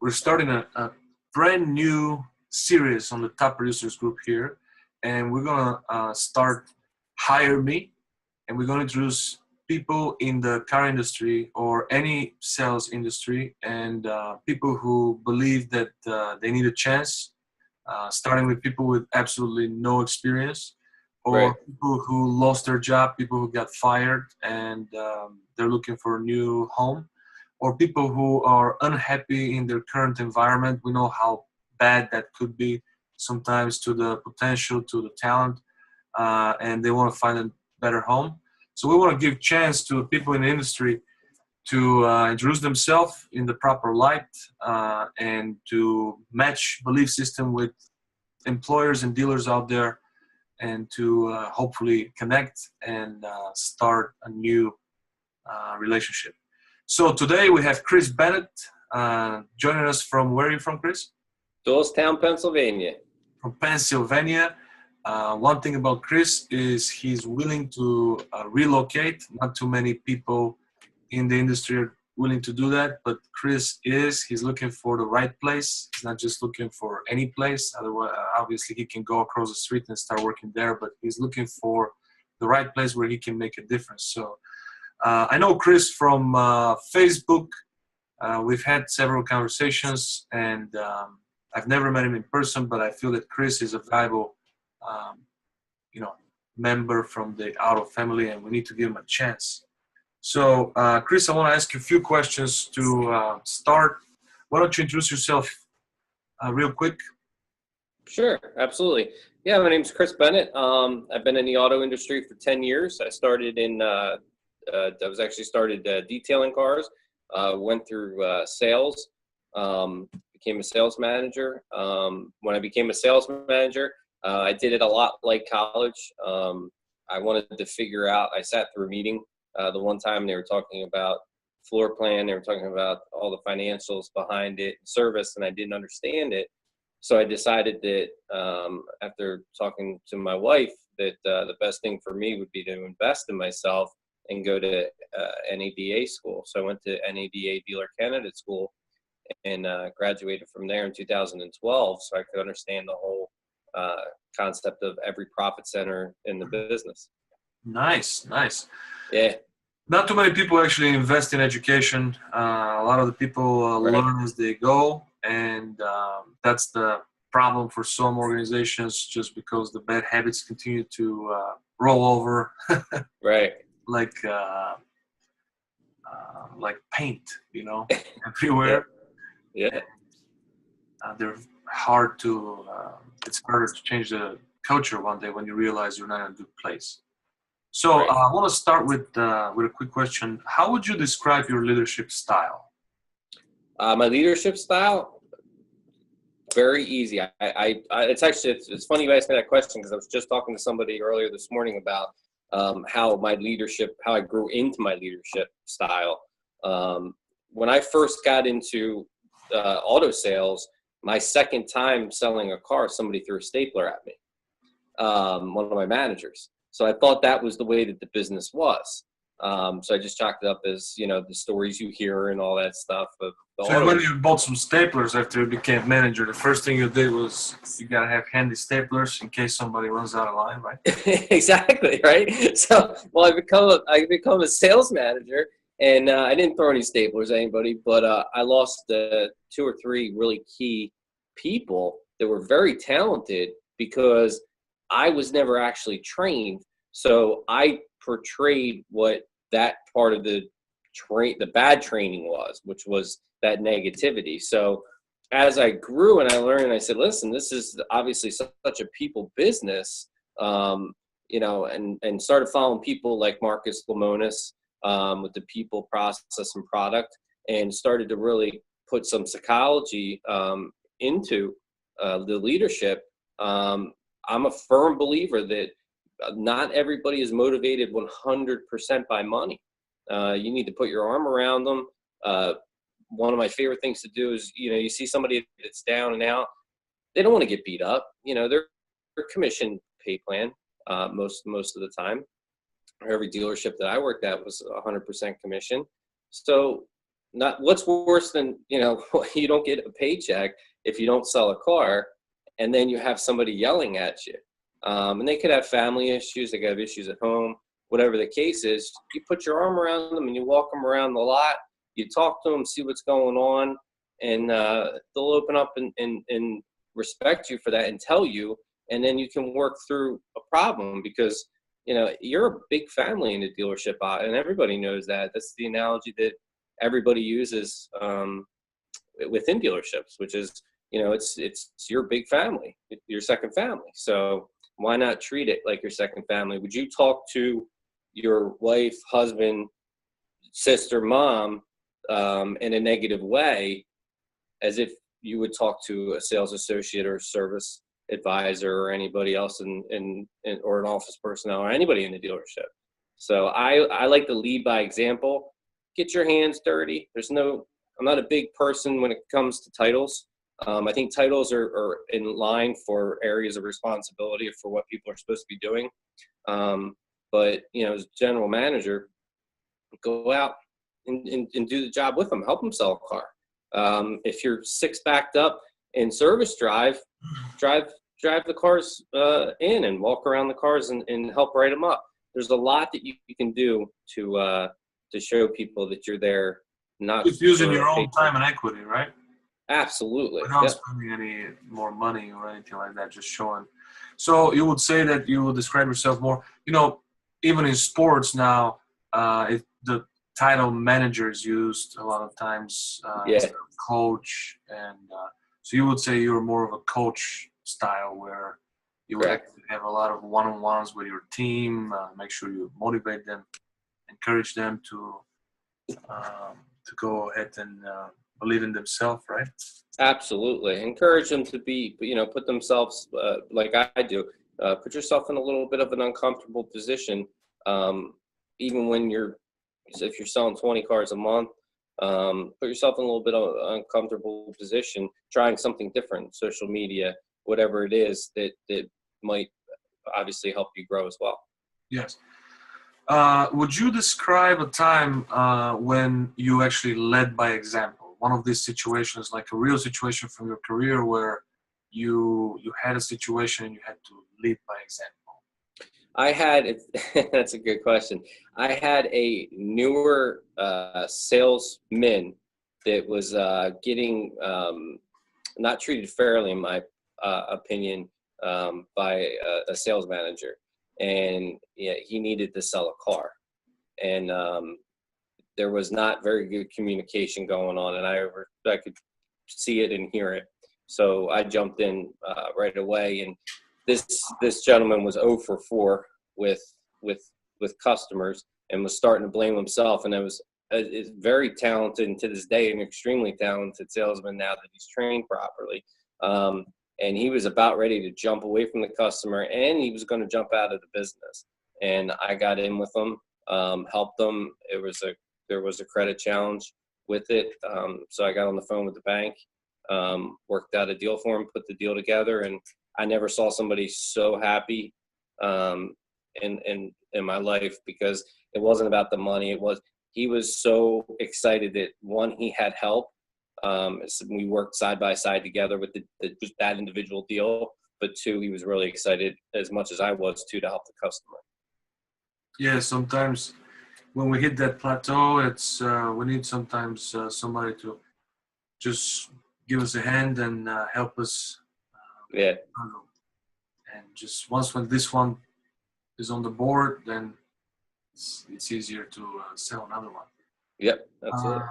we're starting a brand new series on the top producers group here, and we're gonna start Hire Me, and we're gonna introduce people in the car industry or any sales industry, and people who believe that they need a chance, starting with people with absolutely no experience, or Right. people who lost their job, people who got fired, and they're looking for a new home, or people who are unhappy in their current environment. We know how bad that could be sometimes to the potential, to the talent, and they want to find a better home. So we want to give chance to people in the industry to introduce themselves in the proper light, and to match belief system with employers and dealers out there, and to hopefully connect and start a new relationship. So today we have Chris Bennett joining us from, where are you from, Chris? Doylestown, Pennsylvania. From Pennsylvania. One thing about Chris is he's willing to relocate. Not too many people in the industry are willing to do that, but Chris is. He's looking for the right place. He's not just looking for any place. Otherwise, obviously, he can go across the street and start working there, but he's looking for the right place where he can make a difference. So I know Chris from Facebook. We've had several conversations, and I've never met him in person, but I feel that Chris is a valuable member from the Auto family, and we need to give him a chance. So, Chris, I want to ask you a few questions to start. Why don't you introduce yourself real quick? Sure, absolutely. Yeah, my name's Chris Bennett. I've been in the auto industry for 10 years. I started started detailing cars, went through sales, became a sales manager. When I became a sales manager, I did it a lot like college. I wanted to figure out, I sat through a meeting the one time they were talking about floor plan, they were talking about all the financials behind it, service, and I didn't understand it. So I decided that after talking to my wife that the best thing for me would be to invest in myself and go to NADA school. So I went to NADA Dealer Candidate School and graduated from there in 2012, so I could understand the whole concept of every profit center in the business. Nice. Yeah. Not too many people actually invest in education. A lot of the people learn as they go, and that's the problem for some organizations, just because the bad habits continue to roll over. Right. Like paint, everywhere. Yeah. They're hard to. It's harder to change the culture one day when you realize you're not in a good place. So Right. I want to start with a quick question. How would you describe your leadership style? My leadership style, very easy. It's funny you asked me that question, because I was just talking to somebody earlier this morning about how I grew into my leadership style. When I first got into auto sales, my second time selling a car, somebody threw a stapler at me, one of my managers. So I thought that was the way that the business was. So I just chalked it up as, the stories you hear and all that stuff. So when you bought some staplers after you became manager, the first thing you did was you got to have handy staplers in case somebody runs out of line, right? Exactly, right? So, I become a sales manager, and I didn't throw any staplers at anybody, but I lost 2 or 3 really key people that were very talented because I was never actually trained. So I portrayed what that part of the bad training was, which was that negativity. So as I grew and I learned, I said, listen, this is obviously such a people business, and started following people like Marcus Lemonis with the people, process, and product, and started to really put some psychology into the leadership. I'm a firm believer that not everybody is motivated 100% by money. You need to put your arm around them. One of my favorite things to do is, you see somebody that's down and out, they don't want to get beat up. They're commission pay plan most of the time. Every dealership that I worked at was 100% commission. So not what's worse than, you don't get a paycheck if you don't sell a car, and then you have somebody yelling at you. And they could have family issues, they could have issues at home, whatever the case is. You put your arm around them and you walk them around the lot, you talk to them, see what's going on, and they'll open up and respect you for that and tell you, and then you can work through a problem, because you're a big family in the dealership, and everybody knows that. That's the analogy that everybody uses within dealerships, which is, it's your big family, your second family. So why not treat it like your second family? Would you talk to your wife, husband, sister, mom in a negative way as if you would talk to a sales associate or service advisor or anybody else or an office personnel or anybody in the dealership? So I like to lead by example. Get your hands dirty. I'm not a big person when it comes to titles. I think titles are in line for areas of responsibility for what people are supposed to be doing. But as a general manager, go out and do the job with them. Help them sell a car. If you're six backed up in service drive the cars in and walk around the cars and help write them up. There's a lot that you can do to show people that you're there. Not just using your own time and equity, right? Absolutely. Without spending any more money or anything like that, just showing. So you would say that you would describe yourself more, even in sports now, the title manager is used a lot of times instead of coach. And so you would say you're more of a coach style, where you would have a lot of one-on-ones with your team, make sure you motivate them, encourage them to go ahead and believe in themselves, right? Absolutely. Encourage them to be, put themselves like I do. Put yourself in a little bit of an uncomfortable position, even if you're selling 20 cars a month. Put yourself in a little bit of an uncomfortable position, trying something different, social media, whatever it is that might obviously help you grow as well. Yes. Would you describe a time when you actually led by example? One of these situations, like a real situation from your career where you had a situation and you had to lead by example. That's a good question. I had a newer salesman that was getting not treated fairly, in my opinion, by a sales manager. And he needed to sell a car. And there was not very good communication going on, and I could see it and hear it. So I jumped in right away, and this gentleman was 0 for 4 with customers and was starting to blame himself. And is very talented, and to this day, an extremely talented salesman now that he's trained properly. And he was about ready to jump away from the customer, and he was going to jump out of the business. And I got in with him, helped him. There was a credit challenge with it. So I got on the phone with the bank, worked out a deal for him, put the deal together. And I never saw somebody so happy in my life, because it wasn't about the money. He was so excited that, one, he had help. So we worked side by side together with that individual deal, but 2, he was really excited as much as I was too, to help the customer. Yeah, sometimes when we hit that plateau, it's we need sometimes somebody to just give us a hand and help us. And just when this one is on the board, then it's easier to sell another one. Yep, absolutely.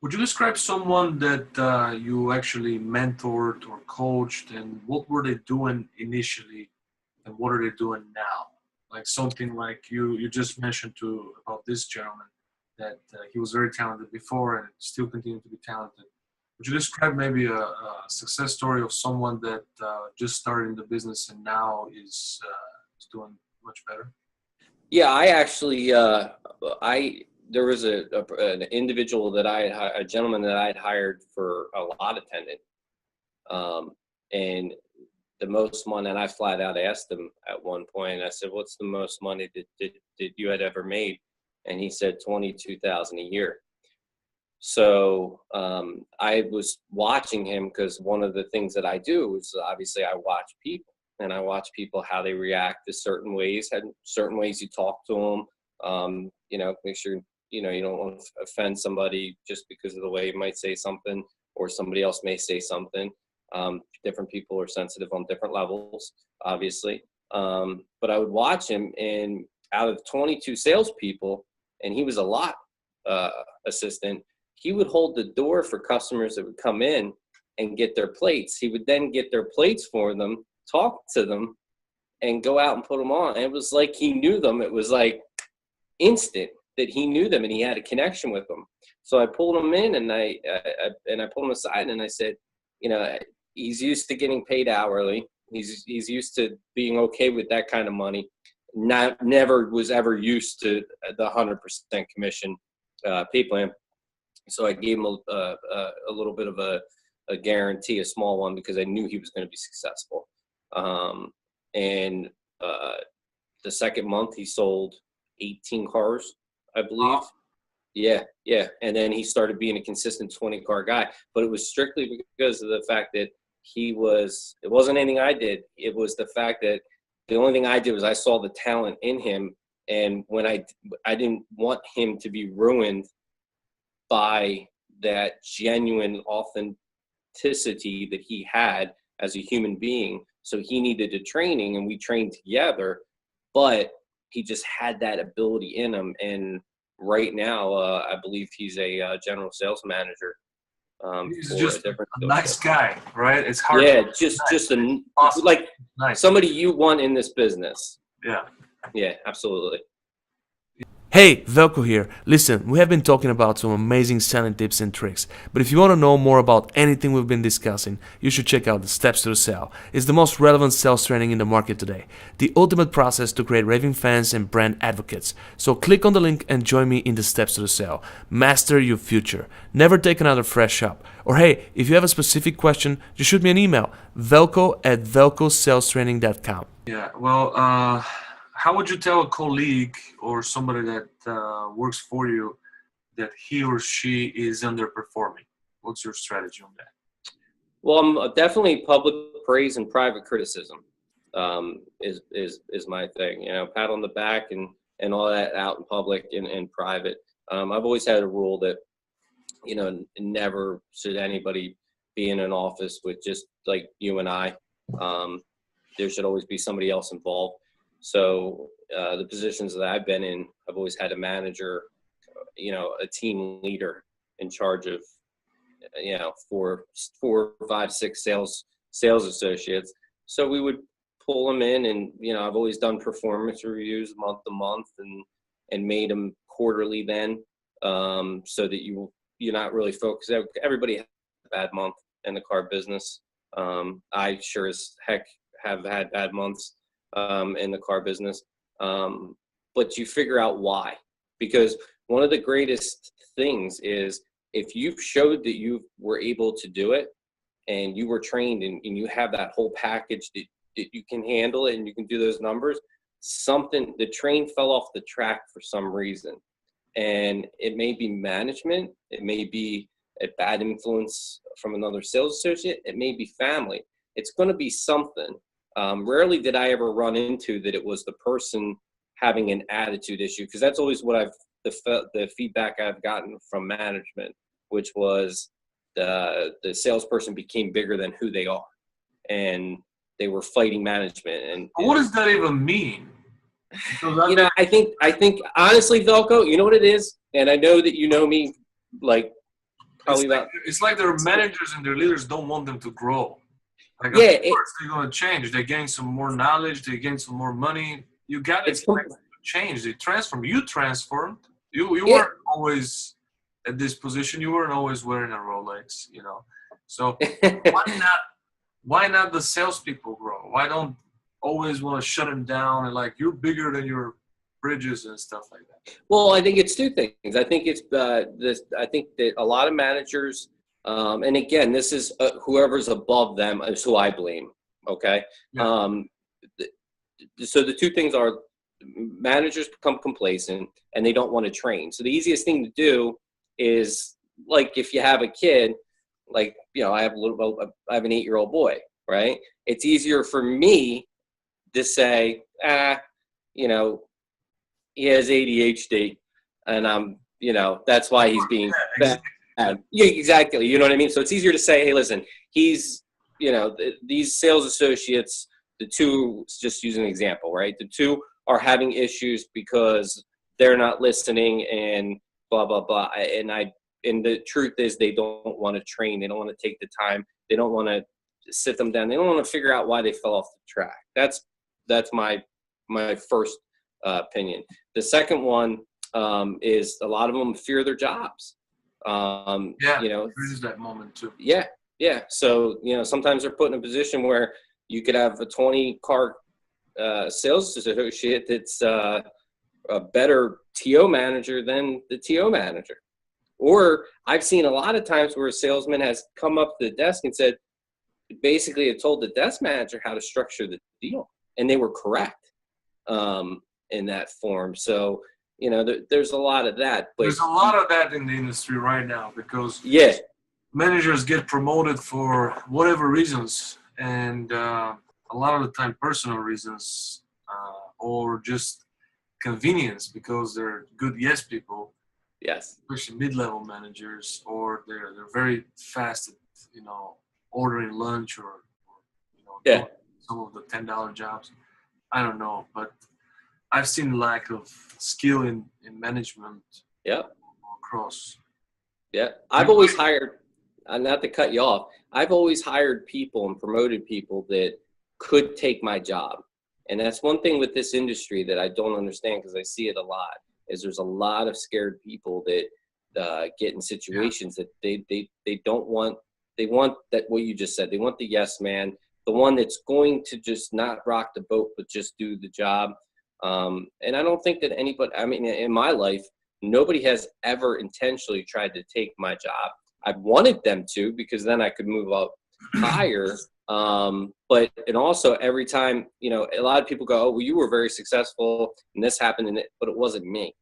Would you describe someone that you actually mentored or coached, and what were they doing initially and what are they doing now? Like something like you just mentioned about this gentleman, that he was very talented before and still continues to be talented. Would you describe maybe a success story of someone that just started in the business and now is doing much better? Yeah, I actually, there was an individual a gentleman that I had hired for a lot attendant. And the most money, and I flat out asked him at one point, I said, what's the most money that you had ever made? And he said 22,000 a year. So I was watching him, because one of the things that I do is obviously I watch people, and I watch people how they react to certain ways, and certain ways you talk to them. Make sure you don't want to offend somebody just because of the way you might say something, or somebody else may say something. Different people are sensitive on different levels, obviously. But I would watch him, and out of 22 salespeople, and he was a lot assistant, he would hold the door for customers that would come in and get their plates. He would then get their plates for them, talk to them, and go out and put them on. And it was like he knew them. It was like instant that he knew them, and he had a connection with them. So I pulled him in, and I pulled him aside, and I said, he's used to getting paid hourly. He's used to being okay with that kind of money. Never was ever used to the 100% commission pay plan. So I gave him a little bit of a guarantee, a small one, because I knew he was going to be successful. And the second month he sold 18 cars, I believe. Wow. Yeah. And then he started being a consistent 20-car guy. But it was strictly because of the fact that it wasn't anything I did. It was the fact that the only thing I did was I saw the talent in him. And when I didn't want him to be ruined by that genuine authenticity that he had as a human being. So he needed the training, and we trained together, but he just had that ability in him. And right now, I believe he's a general sales manager. He's just a nice guy, right? It's hard. Yeah, just awesome. Like Nice. Somebody you want in this business. Yeah, absolutely. Hey, Velko here. Listen, we have been talking about some amazing selling tips and tricks, but if you want to know more about anything we've been discussing, you should check out the Steps to the Sale. It's the most relevant sales training in the market today, the ultimate process to create raving fans and brand advocates. So click on the link and join me in the Steps to the Sale. Master your future. Never take another fresh shop. Or hey, if you have a specific question, just shoot me an email, velko@velkosalestraining.com. Yeah, well, how would you tell a colleague or somebody that works for you that he or she is underperforming? What's your strategy on that? Well, I'm definitely public praise and private criticism is my thing. Pat on the back and all that out in public and private. I've always had a rule that never should anybody be in an office with just like you and I. There should always be somebody else involved. So the positions that I've been in, I've always had a manager, a team leader in charge of, 4, 5, 6 sales associates. So we would pull them in, and I've always done performance reviews month to month, and made them quarterly then, so that you're not really focused. Everybody has a bad month in the car business. I sure as heck have had bad months in the car business. But you figure out why, because one of the greatest things is if you've showed that you were able to do it, and you were trained, and you have that whole package that you can handle it and you can do those numbers, the train fell off the track for some reason. And it may be management, it may be a bad influence from another sales associate, it may be family. It's going to be something. Rarely did I ever run into that it was the person having an attitude issue, because that's always what the feedback I've gotten from management, which was the salesperson became bigger than who they are, and they were fighting management. And what does that even mean? I think honestly, Velko, you know what it is, and I know that you know me, like probably it's like their managers and their leaders don't want them to grow. Like, of course they're going to change. They gain some more knowledge. They gain some more money. You got to expect them to change. They transform. You transformed. You weren't always at this position. You weren't always wearing a Rolex, So why not the salespeople grow? Why don't always want to shut them down and like, you're bigger than your bridges and stuff like that? Well, I think it's two things. I think it's I think that a lot of managers, and again, this is whoever's above them is who I blame. Okay. Yeah. So the two things are managers become complacent and they don't want to train. So the easiest thing to do is, like, if you have a kid, like, I have an 8-year-old boy, right? It's easier for me to say, he has ADHD, and that's why he's being bad. Yeah, exactly. You know what I mean? So it's easier to say, hey, listen, he's, these sales associates, the two, just use an example, right? The two are having issues because they're not listening and blah, blah, blah. And the truth is, they don't want to train. They don't want to take the time. They don't want to sit them down. They don't want to figure out why they fell off the track. That's my first opinion. The second one is a lot of them fear their jobs. There's that moment too. Yeah. So, sometimes they're put in a position where you could have a 20-car sales associate that's a better TO manager than the TO manager. Or I've seen a lot of times where a salesman has come up to the desk and said, basically it told the desk manager how to structure the deal, and they were correct in that form. So, there's a lot of that. But there's a lot of that in the industry right now, because managers get promoted for whatever reasons, and a lot of the time personal reasons, or just convenience, because they're good yes people. Yes. Especially mid-level managers, or they're very fast at ordering lunch, or doing some of the $10 jobs. I don't know, but I've seen lack of skill in management. Across. Yeah, I've always hired, not to cut you off, I've always hired people and promoted people that could take my job. And that's one thing with this industry that I don't understand, because I see it a lot, is there's a lot of scared people that get in situations that they don't want. They want that, what you just said. They want the yes man, the one that's going to just not rock the boat, but just do the job. And I don't think that anybody, in my life, nobody has ever intentionally tried to take my job. I wanted them to, because then I could move up higher. And also every time, a lot of people go, oh, well, you were very successful and this happened, but it wasn't me.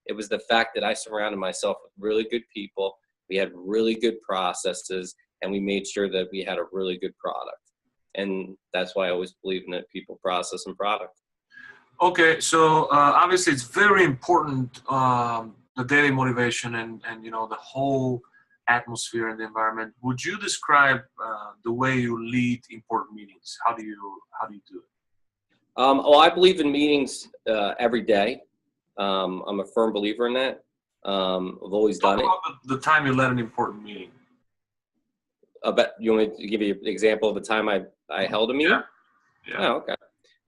It was the fact that I surrounded myself with really good people. We had really good processes, and we made sure that we had a really good product. And that's why I always believe in it, people, process, and product. Okay, so obviously it's very important, the daily motivation and the whole atmosphere and the environment. Would you describe the way you lead important meetings? How do you do it? I believe in meetings every day. I'm a firm believer in that. I've always done it. The time you led an important meeting. You want me to give you an example of a time I held a meeting? Yeah. Oh, okay.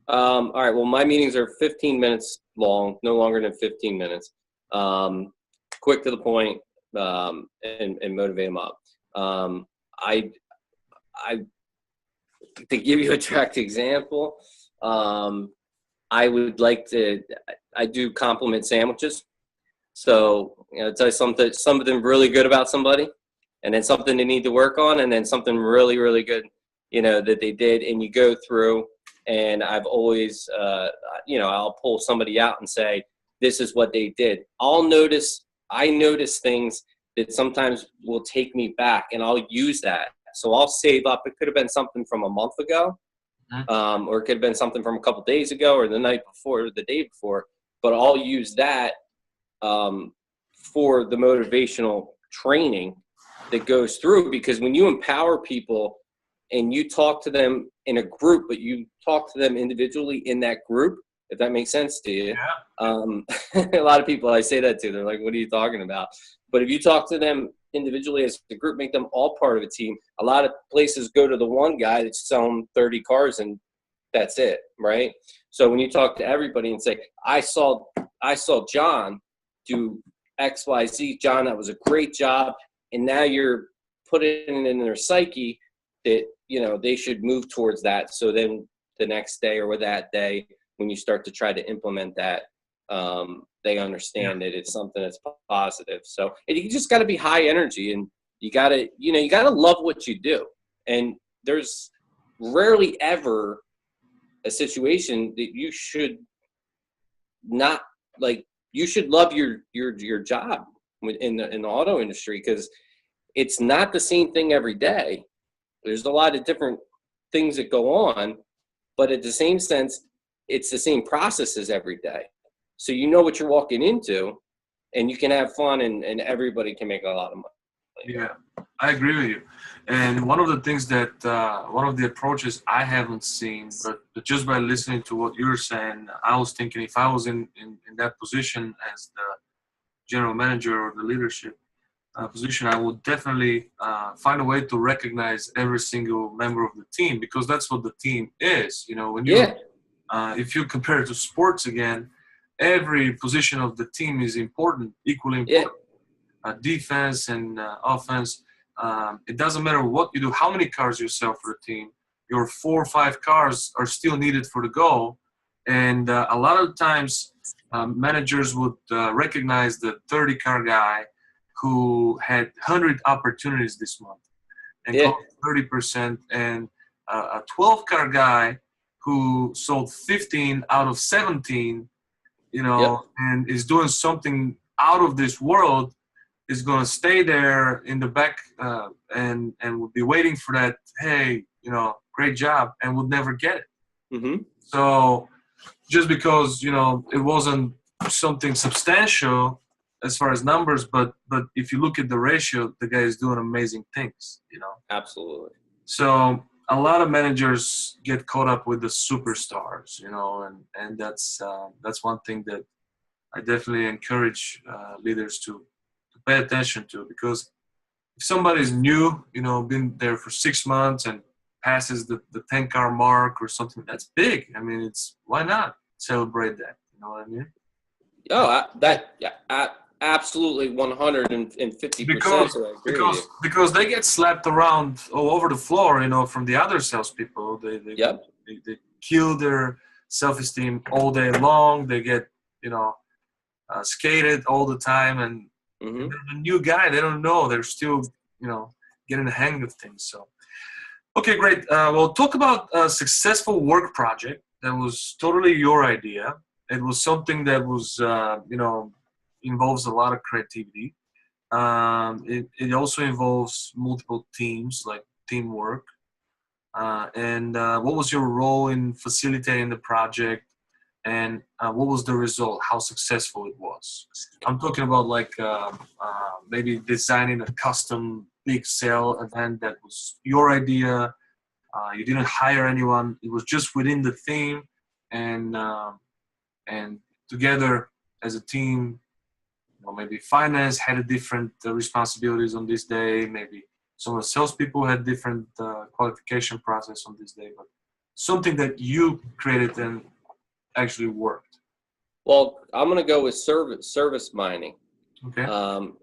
All right. Well, my meetings are 15 minutes long, no longer than 15 minutes. Quick to the point, and motivate them up. I to give you a direct example, I would like to. I do compliment sandwiches. So, tell you something really good about somebody, and then something they need to work on, and then something really, really good, that they did, and you go through. And I've always, I'll pull somebody out and say, this is what they did. I notice things that sometimes will take me back, and I'll use that. So I'll save up. It could have been something from a month ago, or it could have been something from a couple of days ago, or the night before, or the day before. But I'll use that for the motivational training that goes through, because when you empower people and you talk to them in a group, but you talk to them individually in that group, if that makes sense to you. Yeah. A lot of people I say that to, they're like, what are you talking about? But if you talk to them individually as a group, make them all part of a team. A lot of places go to the one guy that's selling 30 cars and that's it, right? So when you talk to everybody and say, I saw John do X, Y, Z. John, that was a great job. And now you're putting it in their psyche that, they should move towards that. So then the next day or that day, when you start to try to implement that, they understand that it's something that's positive. So you just got to be high energy, and you got to love what you do. And there's rarely ever a situation that you should not like, you should love your job in the auto industry, because it's not the same thing every day. There's a lot of different things that go on, but at the same sense, it's the same processes every day. So you know what you're walking into, and you can have fun, and everybody can make a lot of money. Yeah, I agree with you. And one of the things that, one of the approaches I haven't seen, but just by listening to what you're saying, I was thinking if I was in that position as the general manager or the leadership position, I would definitely find a way to recognize every single member of the team, because that's what the team is. You know, when you, if you compare it to sports again, every position of the team is important, equally important. Defense and offense. It doesn't matter what you do, how many cars you sell for the team. Your 4 or 5 cars are still needed for the goal. And a lot of times, managers would recognize the 30-car guy who had 100 opportunities this month and called 30%, and a 12-car guy who sold 15 out of 17, you know, and is doing something out of this world, is going to stay there in the back and will be waiting for that, hey, you know, great job, and would never get it. Mm-hmm. So just because, you know, it wasn't something substantial as far as numbers, but if you look at the ratio, the guy is doing amazing things, you know. Absolutely. So a lot of managers get caught up with the superstars, you know, and that's one thing that I definitely encourage leaders to pay attention to, because if somebody's new, you know, been there for 6 months and passes the 10-car mark or something, that's big. I mean, why not celebrate that? You know what I mean? Oh, absolutely 150%. Because they get slapped around all over the floor, you know, from the other salespeople. They kill their self-esteem all day long. They get, you know, skated all the time, and they're a new guy. They don't know. They're still, you know, getting the hang of things. So, okay, great. We'll talk about a successful work project that was totally your idea. It was something that was, you know, involves a lot of creativity. It also involves multiple teams, like teamwork. And what was your role in facilitating the project? And what was the result? How successful it was? I'm talking about like maybe designing a custom big sale event that was your idea. You didn't hire anyone. It was just within the theme, and together as a team. You know, maybe finance had different responsibilities on this day. Maybe some of the salespeople had different qualification process on this day. But something that you created and actually worked. Well, I'm going to go with service mining. Okay.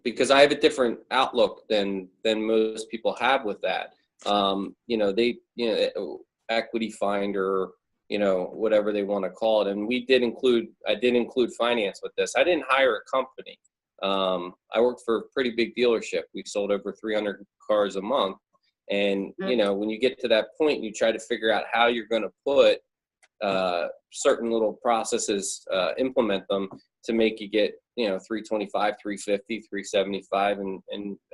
Because I have a different outlook than most people have with that. You know, equity finder, you know, whatever they want to call it. And I did include finance with this. I didn't hire a company. I worked for a pretty big dealership. We sold over 300 cars a month. And, you know, when you get to that point, you try to figure out how you're going to put certain little processes, implement them to make you get, you know, 325, 350, 375, and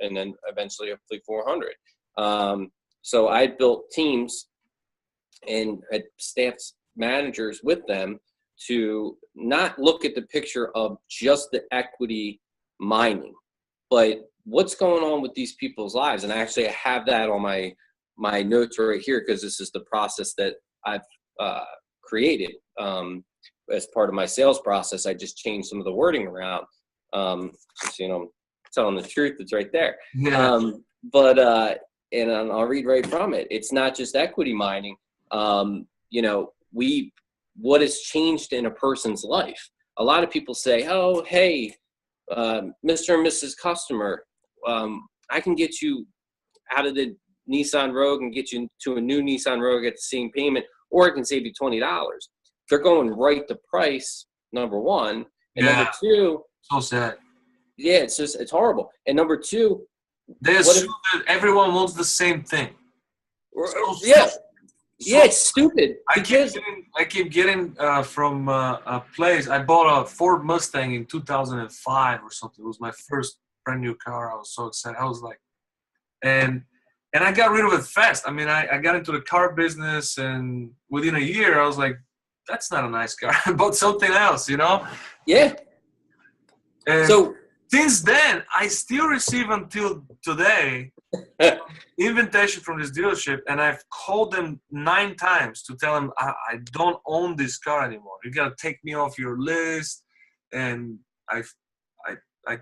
then eventually hopefully 400. So I built teams and had staffed managers with them to not look at the picture of just the equity mining, but what's going on with these people's lives. And actually I have that on my notes right here, because this is the process that I've created as part of my sales process. I just changed some of the wording around. Just, you know, telling the truth, it's right there. Yeah. And I'll read right from it. It's not just equity mining. You know, what has changed in a person's life? A lot of people say, oh, hey, Mr. and Mrs. Customer, I can get you out of the Nissan Rogue and get you to a new Nissan Rogue at the same payment, or I can save you $20. They're going right to price, number one. And number two, so sad. Yeah, it's horrible. And number two, they assume that everyone wants the same thing. Yeah. Yeah, it's stupid. I keep getting from a place. I bought a Ford Mustang in 2005 or something. It was my first brand new car. I was so excited. I was like, and I got rid of it fast. I mean, I got into the car business, and within a year, I was like, that's not a nice car. I bought something else, you know? Yeah. And So since then, I still receive until today invitation from this dealership, and I've called them 9 times to tell them I don't own this car anymore. You got to take me off your list. And I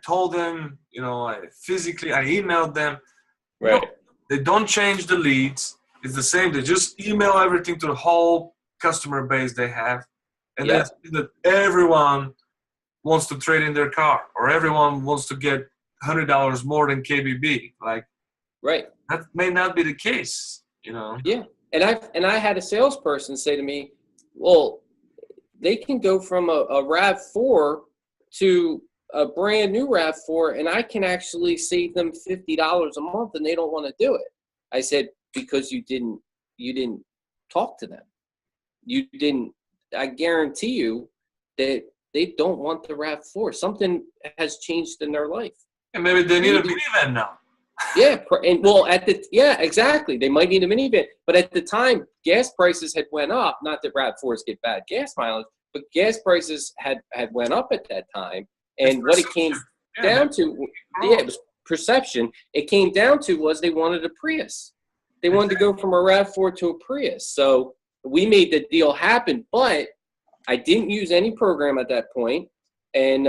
told them, you know, I emailed them. right. No, they don't change the leads. It's the same. They just email everything to the whole customer base they have, and Yeah. then that everyone wants to trade in their car, or everyone wants to get $100 more than KBB. Like, Right. that may not be the case, you know. Yeah. And I had a salesperson say to me, well, they can go from a RAV4 to a brand new RAV4, and I can actually save them $50 a month, and they don't want to do it. I said, because you didn't talk to them. You didn't. I guarantee you that they don't want the RAV4. Something has changed in their life. And maybe they need a minivan now. Yeah, and well, exactly. They might need a minivan, but at the time, gas prices had went up. Not that RAV4s get bad gas mileage, but gas prices had went up at that time. And what it came down to, it was perception. It came down to was they wanted a Prius. They wanted to go from a RAV4 to a Prius. So we made the deal happen, but I didn't use any program at that point, and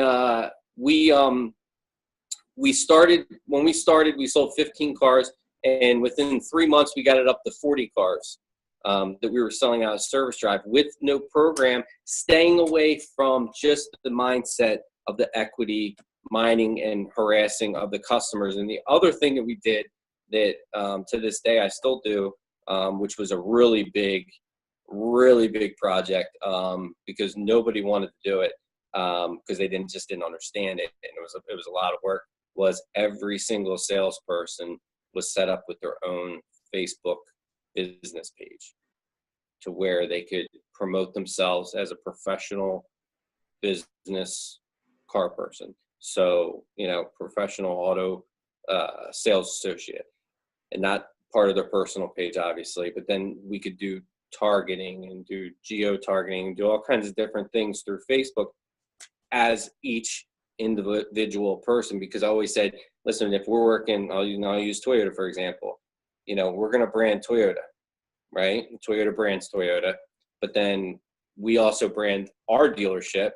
we started, we sold 15 cars, and within 3 months, we got it up to 40 cars that we were selling out of service drive with no program, staying away from just the mindset of the equity mining and harassing of the customers. And the other thing that we did that to this day I still do, which was a really big project because nobody wanted to do it because they just didn't understand it, and it was a lot of work. Was every single salesperson was set up with their own Facebook business page to where they could promote themselves as a professional business car person. So, you know, professional auto sales associate, and not part of their personal page, obviously, but then we could do targeting and do geo-targeting, do all kinds of different things through Facebook as each individual person, because I always said, listen, if we're working, I'll use Toyota, for example, you know, we're going to brand Toyota, right? Toyota brands Toyota, but then we also brand our dealership.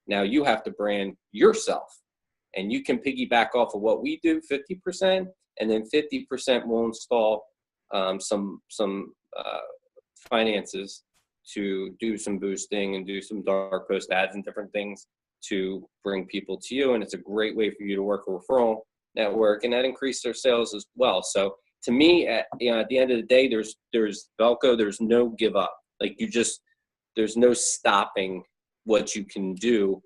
Now you have to brand yourself, and you can piggyback off of what we do 50%, and then 50% will install some finances to do some boosting and do some dark post ads and different things to bring people to you. And it's a great way for you to work a referral network, and that increased their sales as well. So to me, at the end of the day, there's Velko, there's no give up. Like there's no stopping what you can do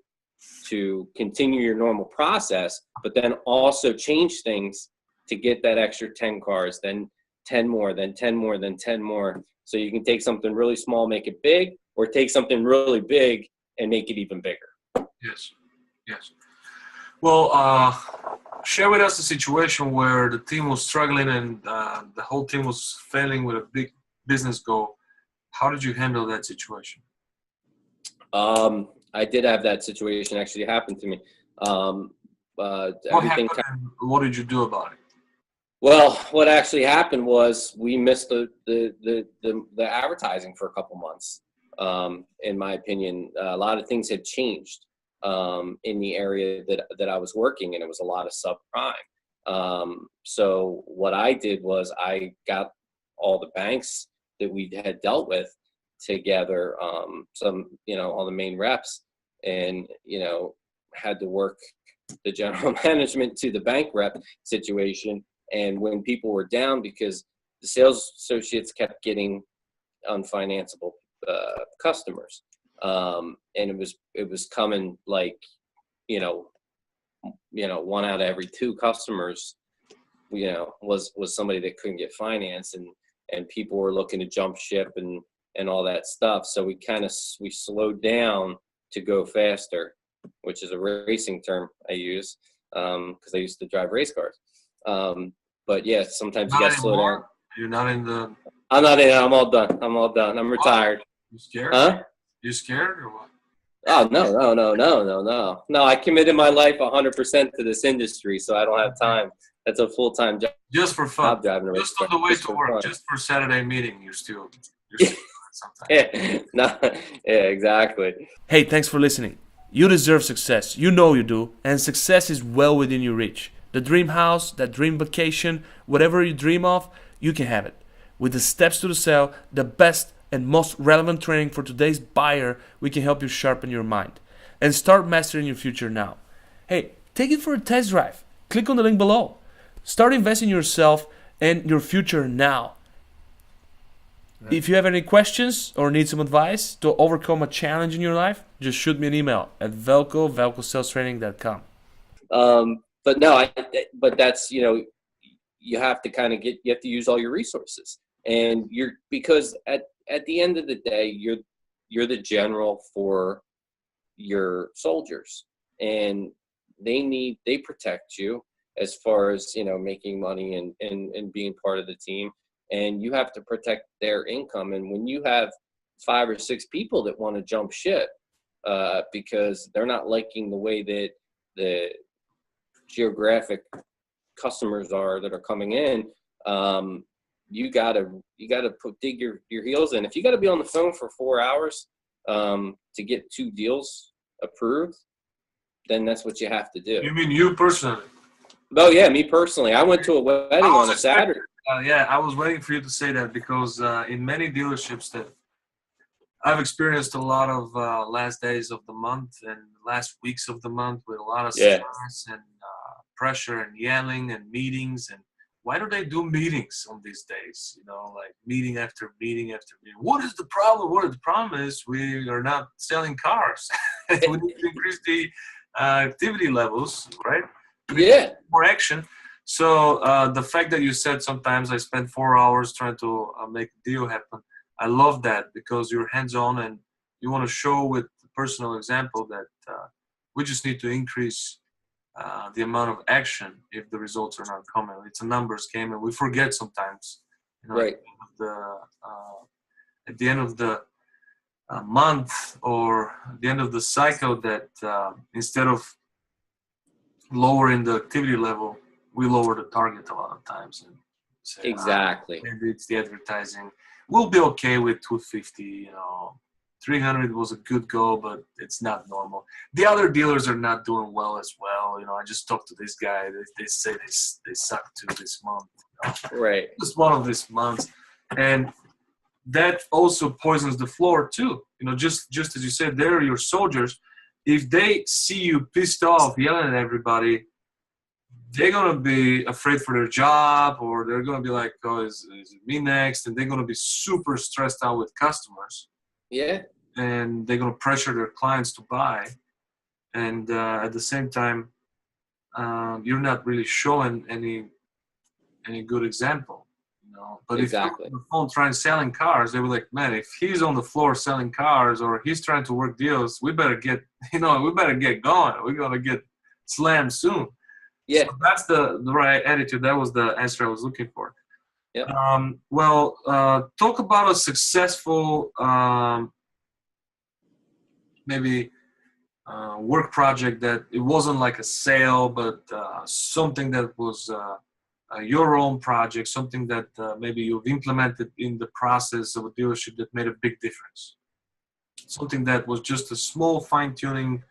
to continue your normal process, but then also change things to get that extra 10 cars, then 10 more, then 10 more, then 10 more. So you can take something really small, make it big, or take something really big and make it even bigger. Yes. Well, share with us a situation where the team was struggling and the whole team was failing with a big business goal. How did you handle that situation? I did have that situation actually happen to me. What happened and what did you do about it? Well, what actually happened was we missed the advertising for a couple months. In my opinion, a lot of things had changed in the area that I was working in. It was a lot of subprime. So what I did was I got all the banks that we had dealt with together, all the main reps, and, had to work the general management to the bank rep situation. And when people were down, because the sales associates kept getting unfinanceable customers, and it was coming like, 1 out of every 2 customers, was somebody that couldn't get financed. And and people were looking to jump ship and all that stuff. So we slowed down to go faster, which is a racing term I use because I used to drive race cars. But yeah, sometimes you got to slow down. You're not in the. I'm not in. I'm all done. I'm retired. You scared? Huh? You scared or what? Oh, no. I committed my life 100% to this industry, so I don't have time. That's a full-time job. Just for fun. Driving just on the way to work. Fun. Just for Saturday meeting, you're still sometimes. Yeah, no, yeah, exactly. Hey, thanks for listening. You deserve success. You know you do. And success is well within your reach. The dream house, that dream vacation, whatever you dream of, you can have it. With the steps to the sale, the best and most relevant training for today's buyer, we can help you sharpen your mind and start mastering your future now. Hey, take it for a test drive. Click on the link below. Start investing in yourself and your future now. Right. If you have any questions or need some advice to overcome a challenge in your life, just shoot me an email at velko@velkosalestraining.com. But that's, you have to you have to use all your resources, and because at the end of the day, you're the general for your soldiers, and they protect you as far as, making money and being part of the team, and you have to protect their income. And when you have 5 or 6 people that want to jump ship because they're not liking the way that the geographic customers that are coming in, you gotta dig your heels in. If you gotta be on the phone for 4 hours to get 2 deals approved, then that's what you have to do. You mean you personally? Oh yeah, me personally. I went to a wedding on a Saturday. Yeah, I was waiting for you to say that, because in many dealerships that I've experienced a lot of last days of the month and last weeks of the month with a lot of stress and pressure and yelling and meetings. And why do they do meetings on these days? Like meeting after meeting after meeting. What is the problem? What the problem is, we are not selling cars. We need to increase the activity levels, right? Yeah. More action. So the fact that you said sometimes I spend 4 hours trying to make a deal happen, I love that, because you're hands-on and you want to show with a personal example that we just need to increase the amount of action if the results are not coming. It's a numbers game, and we forget sometimes. Right. At the end of the month or at the end of the cycle, that instead of lowering the activity level, we lower the target a lot of times and say, exactly. Maybe it's the advertising. We'll be okay with 250. 300 was a good goal, but it's not normal. The other dealers are not doing well as well. I just talked to this guy. They say they suck too this month. Right. Just one of these months, and that also poisons the floor too. Just as you said, they're your soldiers. If they see you pissed off, yelling at everybody, they're going to be afraid for their job, or they're going to be like, oh, is it me next? And they're going to be super stressed out with customers. Yeah. And they're going to pressure their clients to buy. And at the same time, you're not really showing any good example. But exactly. If you're on the phone trying selling cars, they were like, man, if he's on the floor selling cars or he's trying to work deals, we better get going. We're going to get slammed soon. Yeah. So that's the right attitude. That was the answer I was looking for. Yeah. Talk about a successful maybe work project that it wasn't like a sale, but something that was your own project, something that maybe you've implemented in the process of a dealership that made a big difference. Something that was just a small fine-tuning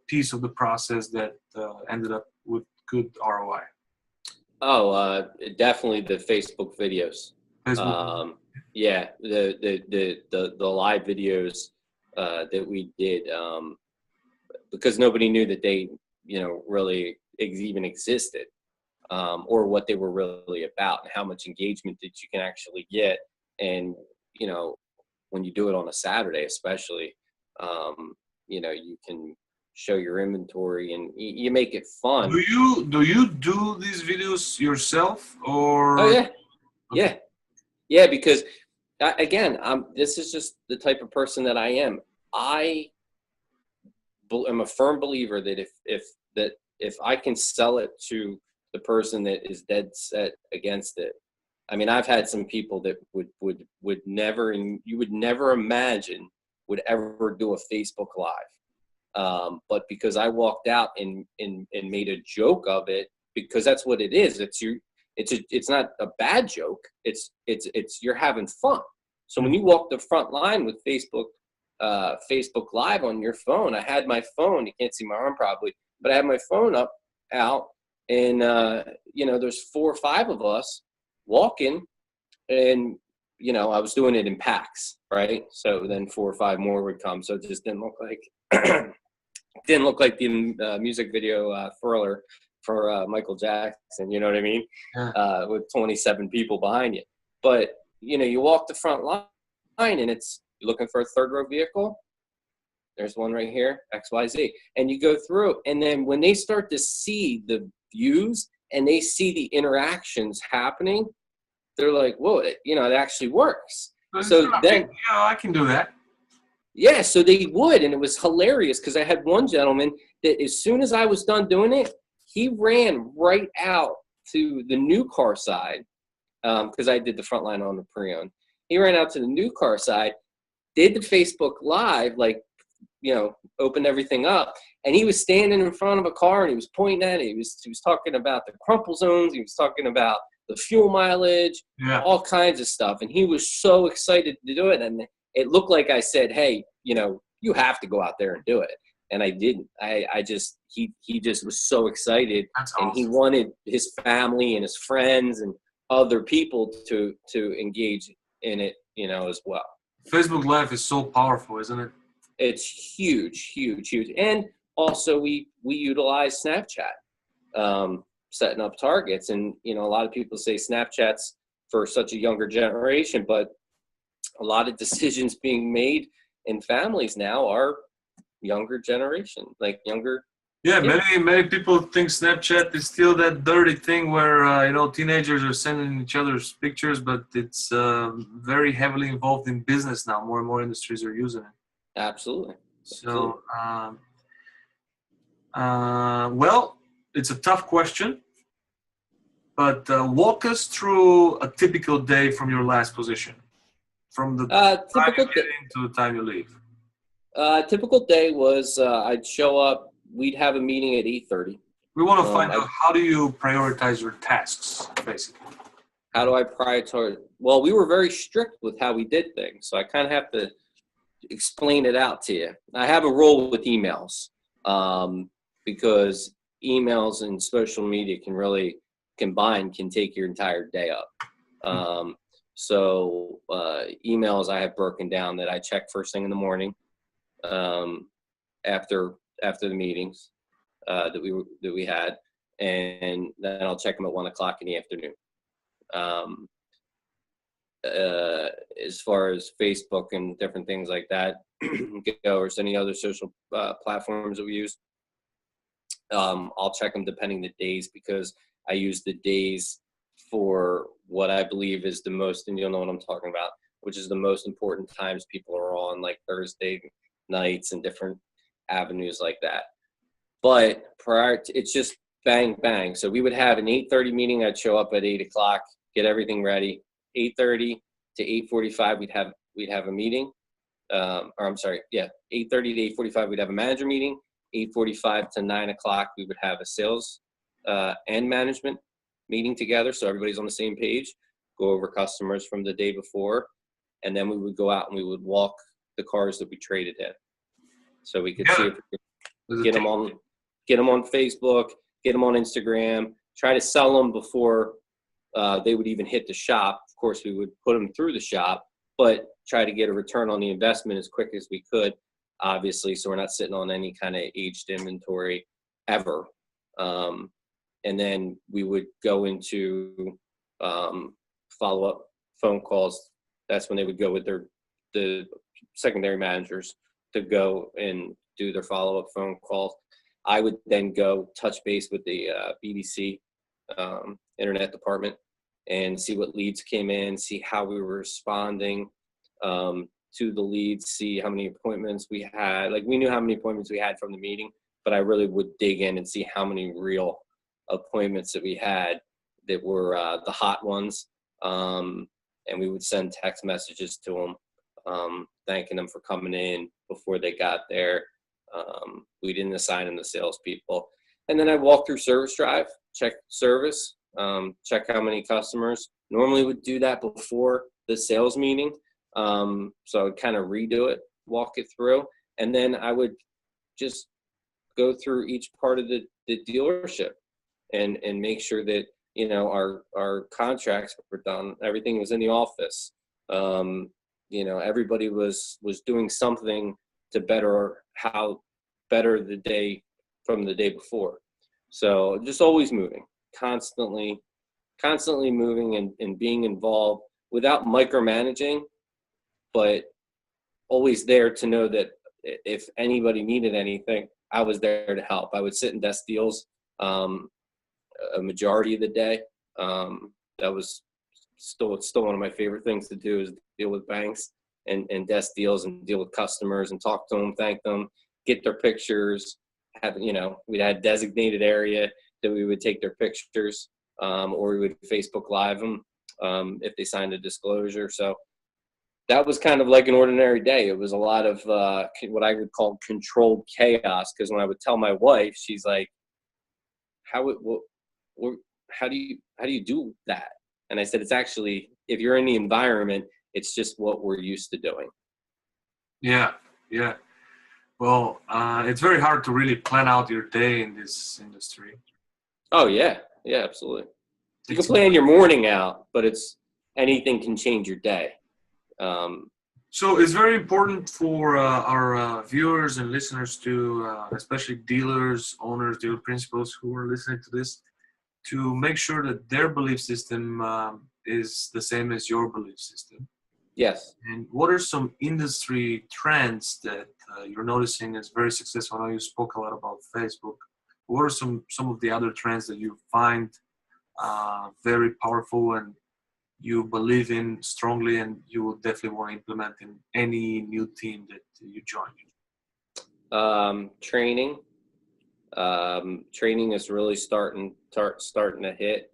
piece of the process that ended up with good ROI. Oh, definitely the Facebook videos. Yeah, the live videos that we did, because nobody knew that they, really even existed, or what they were really about, and how much engagement that you can actually get. And when you do it on a Saturday, especially, you can show your inventory and you make it fun. Do you do these videos yourself, or? Oh yeah. Okay. Yeah. Yeah, because again, this is just the type of person that I am. I am a firm believer that if I can sell it to the person that is dead set against it. I mean, I've had some people that would never, and you would never imagine would ever do a Facebook Live. But because I walked out and made a joke of it, because that's what it is. It's not a bad joke. It's you're having fun. So when you walk the front line with Facebook Live on your phone, I had my phone. You can't see my arm probably, but I had my phone out, and there's 4 or 5 of us walking, and I was doing it in packs, right? So then 4 or 5 more would come. So it just didn't look like the music video Thriller for Michael Jackson. You know what I mean? Yeah. With 27 people behind you. But you walk the front line, and you're looking for a third row vehicle. There's one right here, XYZ, and you go through. And then when they start to see the views and they see the interactions happening, they're like, whoa, it actually works. So then, I can do that. Yeah, so they would, and it was hilarious because I had one gentleman that as soon as I was done doing it, he ran right out to the new car side because I did the front line on the pre-owned. He ran out to the new car side, did the Facebook Live, opened everything up, and he was standing in front of a car and he was pointing at it. He was talking about the crumple zones. He was talking about the fuel mileage, all kinds of stuff. And he was so excited to do it. And it looked like I said, hey, you have to go out there and do it. And I didn't. He just was so excited. That's and awesome. He wanted his family and his friends and other people to engage in it, as well. Facebook Live is so powerful, isn't it? It's huge, huge, huge. And also we utilize Snapchat, setting up targets. And, a lot of people say Snapchat's for such a younger generation, but a lot of decisions being made in families now are younger generation, like younger. Yeah, many people think Snapchat is still that dirty thing where teenagers are sending each other's pictures, but it's very heavily involved in business now. More and more industries are using it. Absolutely. So, well, it's a tough question, but walk us through a typical day from your last position, from the time you get in to the time you leave. Typical day was I'd show up. We'd have a meeting at 8:30. We want to find out, how do you prioritize your tasks, basically? How do I prioritize? Well, we were very strict with how we did things, so I kind of have to explain it out to you. I have a rule with emails because emails and social media can really combine, can take your entire day up. So emails I have broken down that I check first thing in the morning after the meetings that we had, and then I'll check them at 1 o'clock in the afternoon. As far as Facebook and different things like that go, or any other social platforms that we use, I'll check them depending the days, because I use the days for what I believe is the most, and you'll know what I'm talking about, which is the most important times people are on, like Thursday nights and different avenues like that. But it's just bang, bang. So we would have an 8:30 meeting. I'd show up at 8 o'clock, get everything ready. 8:30 to 8:45, we'd have a meeting. 8:30 to 8:45, we'd have a manager meeting. 8:45 to 9 o'clock, we would have a sales and management meeting together, so everybody's on the same page, go over customers from the day before, and then we would go out and we would walk the cars that we traded in, so we could see if we could get them on Facebook, get them on Instagram, try to sell them before they would even hit the shop. Of course, we would put them through the shop, but try to get a return on the investment as quick as we could, obviously, so we're not sitting on any kind of aged inventory ever. And then we would go into follow-up phone calls. That's when they would go with the secondary managers to go and do their follow-up phone calls. I would then go touch base with the BDC internet department and see what leads came in, see how we were responding to the leads, see how many appointments we had. Like, we knew how many appointments we had from the meeting, but I really would dig in and see how many real appointments that we had that were the hot ones. And we would send text messages to them, thanking them for coming in before they got there. We didn't assign them to salespeople. And then I walked through Service Drive, check service, check how many customers. Normally would do that before the sales meeting. So I would kind of redo it, walk it through, and then I would just go through each part of the dealership and make sure that, you know, our contracts were done. Everything was in the office. You know, everybody was doing something to better the day from the day before. So just always moving, constantly moving and being involved without micromanaging, but always there to know that if anybody needed anything, I was there to help. I would sit in desk deals a majority of the day. That was still one of my favorite things to do, is deal with banks and desk deals and deal with customers and talk to them, thank them, get their pictures. You know, we had a designated area that we would take their pictures, or we would Facebook Live them if they signed a disclosure. So that was kind of like an ordinary day. It was a lot of what I would call controlled chaos, because when I would tell my wife, she's like, how do you do that? And I said, it's actually, if you're in the environment, it's just what we're used to doing. Yeah. Well, it's very hard to really plan out your day in this industry. Oh yeah, absolutely. You can plan your morning out, but anything can change your day. So it's very important for our viewers and listeners to, especially dealers, owners, dealer principals who are listening to this, to make sure that their belief system is the same as your belief system. Yes. And what are some industry trends that you're noticing as very successful? I know you spoke a lot about Facebook. What are some of the other trends that you find very powerful and you believe in strongly and you will definitely want to implement in any new team that you join? Training. Training is really starting to hit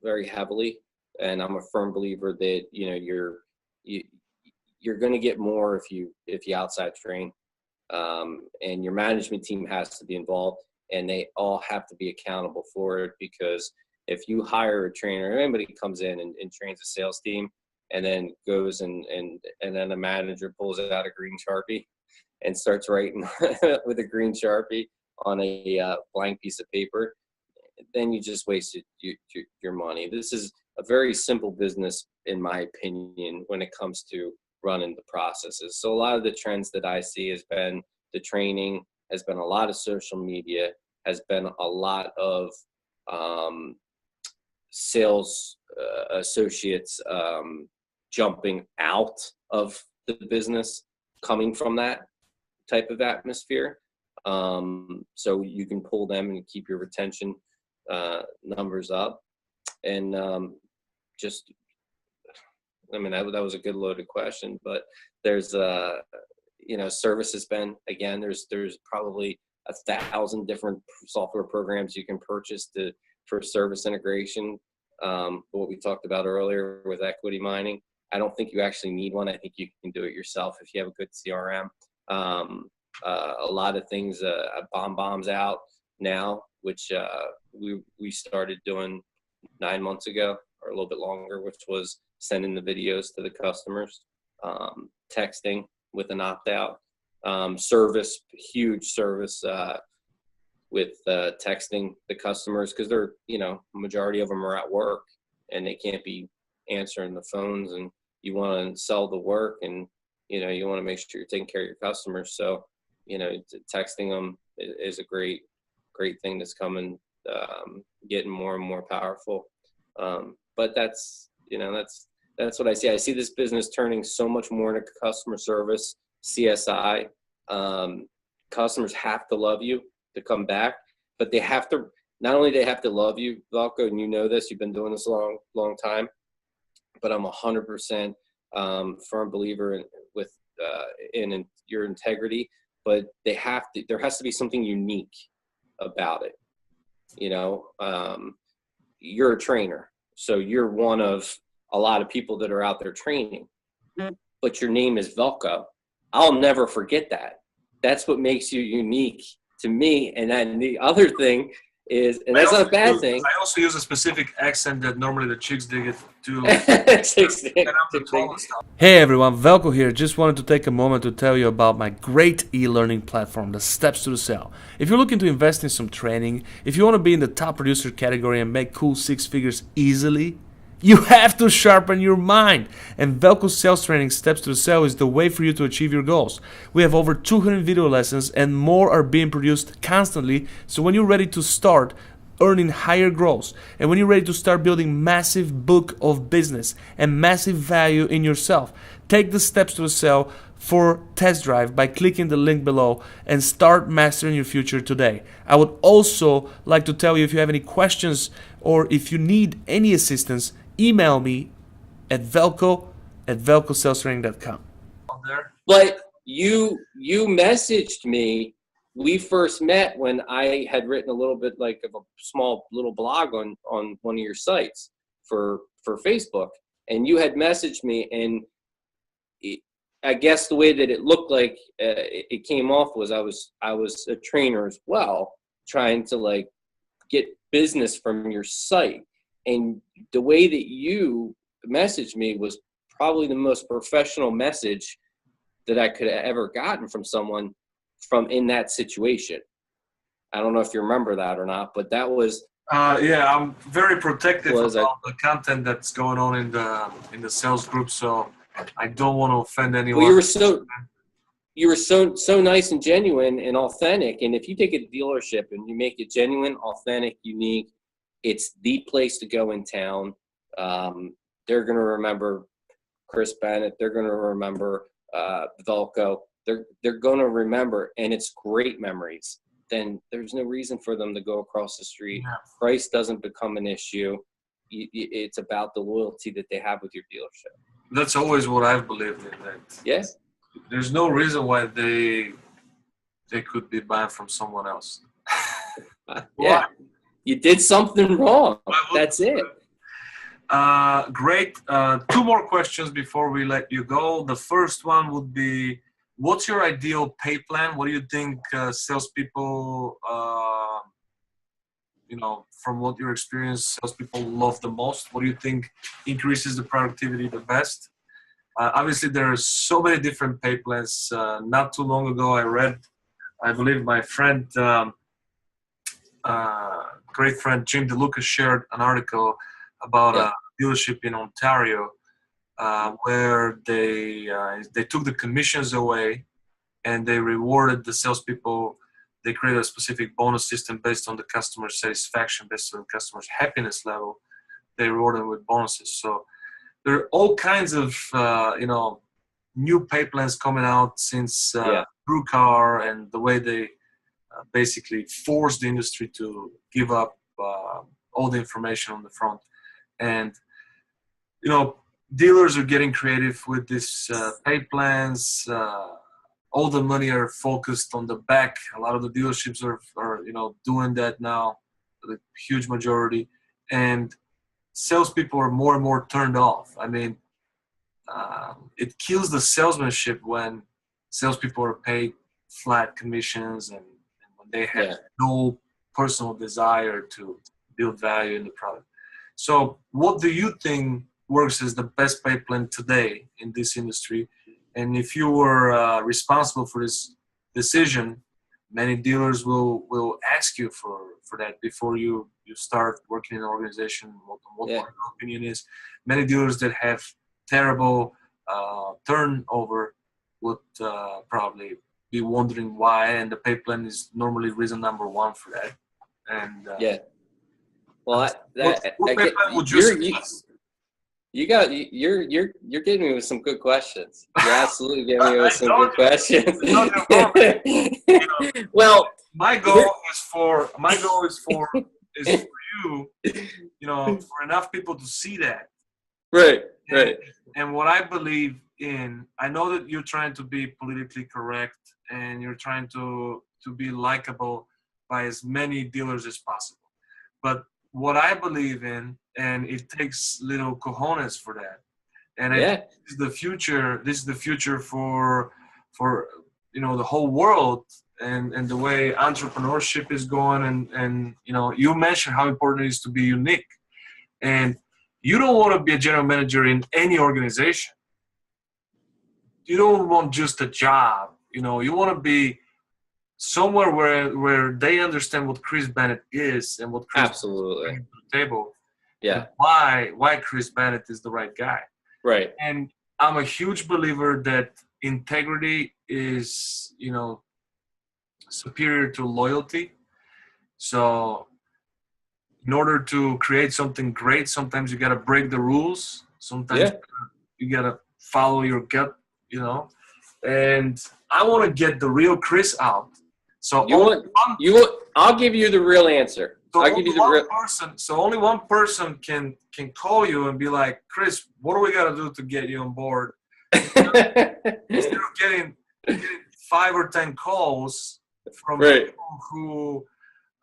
very heavily, and I'm a firm believer that, you know, you're going to get more if you outside train, and your management team has to be involved, and they all have to be accountable for it. Because if you hire a trainer, anybody comes in and trains a sales team, and then goes and then a manager pulls out a green Sharpie and starts writing with a green Sharpie on a blank piece of paper, then you just wasted your money. This is a very simple business, in my opinion, when it comes to running the processes. So a lot of the trends that I see has been the training, has been a lot of social media, has been a lot of sales associates jumping out of the business, coming from that type of atmosphere. So you can pull them and keep your retention numbers up. And I mean, that was a good loaded question, but there's you know, service has been, again, there's probably 1,000 different software programs you can purchase for service integration. What we talked about earlier with equity mining, I don't think you actually need one. I think you can do it yourself if you have a good CRM. A lot of things, bombs out now, which we started doing 9 months ago or a little bit longer, which was sending the videos to the customers, texting with an opt-out, service, huge service with texting the customers, because they're, you know, majority of them are at work and they can't be answering the phones, and you want to sell the work, and, you know, you want to make sure you're taking care of your customers. So, you know, texting them is a great thing that's coming, getting more and more powerful. But that's, you know, that's what I see. I see this business turning so much more into customer service, CSI. Customers have to love you to come back, but they have to not only do they have to love you, Velko, and you know this, you've been doing this a long time, but I'm 100% firm believer in your integrity. But there has to be something unique about it. You know, you're a trainer, so you're one of a lot of people that are out there training, but your name is Velko. I'll never forget that. That's what makes you unique to me. And then the other thing is, and that's not a bad thing. I also use a specific accent that normally the chicks dig it too. Hey everyone, Velko here. Just wanted to take a moment to tell you about my great e-learning platform, the Steps to the Sale. If you're looking to invest in some training, if you want to be in the top producer category and make cool 6 figures easily, you have to sharpen your mind. And Velko's sales training Steps to the Sale is the way for you to achieve your goals. We have over 200 video lessons and more are being produced constantly. So when you're ready to start earning higher growth, and when you're ready to start building massive book of business and massive value in yourself, take the Steps to the Sale for test drive by clicking the link below and start mastering your future today. I would also like to tell you, if you have any questions or if you need any assistance, email me at velko@velkosalstraining.com. But you messaged me. We first met when I had written a little bit like of a small little blog on one of your sites for Facebook, and you had messaged me, and I guess the way that it looked like it came off was I was a trainer as well, trying to like get business from your site. And the way that you messaged me was probably the most professional message that I could have ever gotten from someone from in that situation. I don't know if you remember that or not, but that was yeah, I'm very protective about the content that's going on in the sales group, so I don't want to offend anyone. Well, you were so nice and genuine and authentic. And if you take a dealership and you make it genuine, authentic, unique, it's the place to go in town. They're going to remember Chris Bennit. They're going to remember Velko. They're going to remember, and it's great memories. Then there's no reason for them to go across the street. Yeah. Price doesn't become an issue. It's about the loyalty that they have with your dealership. That's always what I've believed in. That yes, there's no reason why they could be buying from someone else. Yeah, you did something wrong. That's it. Great. 2 more questions before we let you go. The first one would be, what's your ideal pay plan? What do you think salespeople, from what your experience, salespeople love the most? What do you think increases the productivity the best? Obviously, there are so many different pay plans. Not too long ago, I believe my friend, great friend Jim DeLuca shared an article about a dealership in Ontario where they took the commissions away and they rewarded the salespeople. They created a specific bonus system based on the customer satisfaction, based on the customer's happiness level. They reward them with bonuses. So there are all kinds of new pay plans coming out since TrueCar and the way they basically force the industry to give up all the information on the front. And dealers are getting creative with these pay plans. All the money are focused on the back. A lot of the dealerships are doing that now, the huge majority. And salespeople are more and more turned off. I mean, it kills the salesmanship when salespeople are paid flat commissions and when they have no personal desire to build value in the product. So what do you think works as the best pay plan today in this industry? And if you were responsible for this decision, many dealers will ask you for that before you start working in an organization. What your opinion is? Many dealers that have terrible turnover would probably be wondering why, and the pay plan is normally reason number 1 for that. And well, what pay plan would you suggest? You're getting me with some good questions. You're absolutely getting me with some good questions. Well, my goal is for is for you, for enough people to see that. Right. And what I believe in, I know that you're trying to be politically correct and you're trying to be likable by as many dealers as possible. But what I believe in, and it takes little cojones for that. And I think this is the future. This is the future for the whole world and the way entrepreneurship is going. And you mentioned how important it is to be unique. And you don't want to be a general manager in any organization. You don't want just a job. You want to be somewhere where they understand what Chris Bennett is and what Chris absolutely brings to the table. Yeah. And why Chris Bennett is the right guy. Right. And I'm a huge believer that integrity is, superior to loyalty. So in order to create something great, sometimes you got to break the rules. Sometimes you got to follow your gut, and I want to get the real Chris out. So I'll give you the real answer. So I'll give you the real person. So only one person can call you and be like, Chris, what do we got to do to get you on board? Instead of getting 5 or 10 calls from people who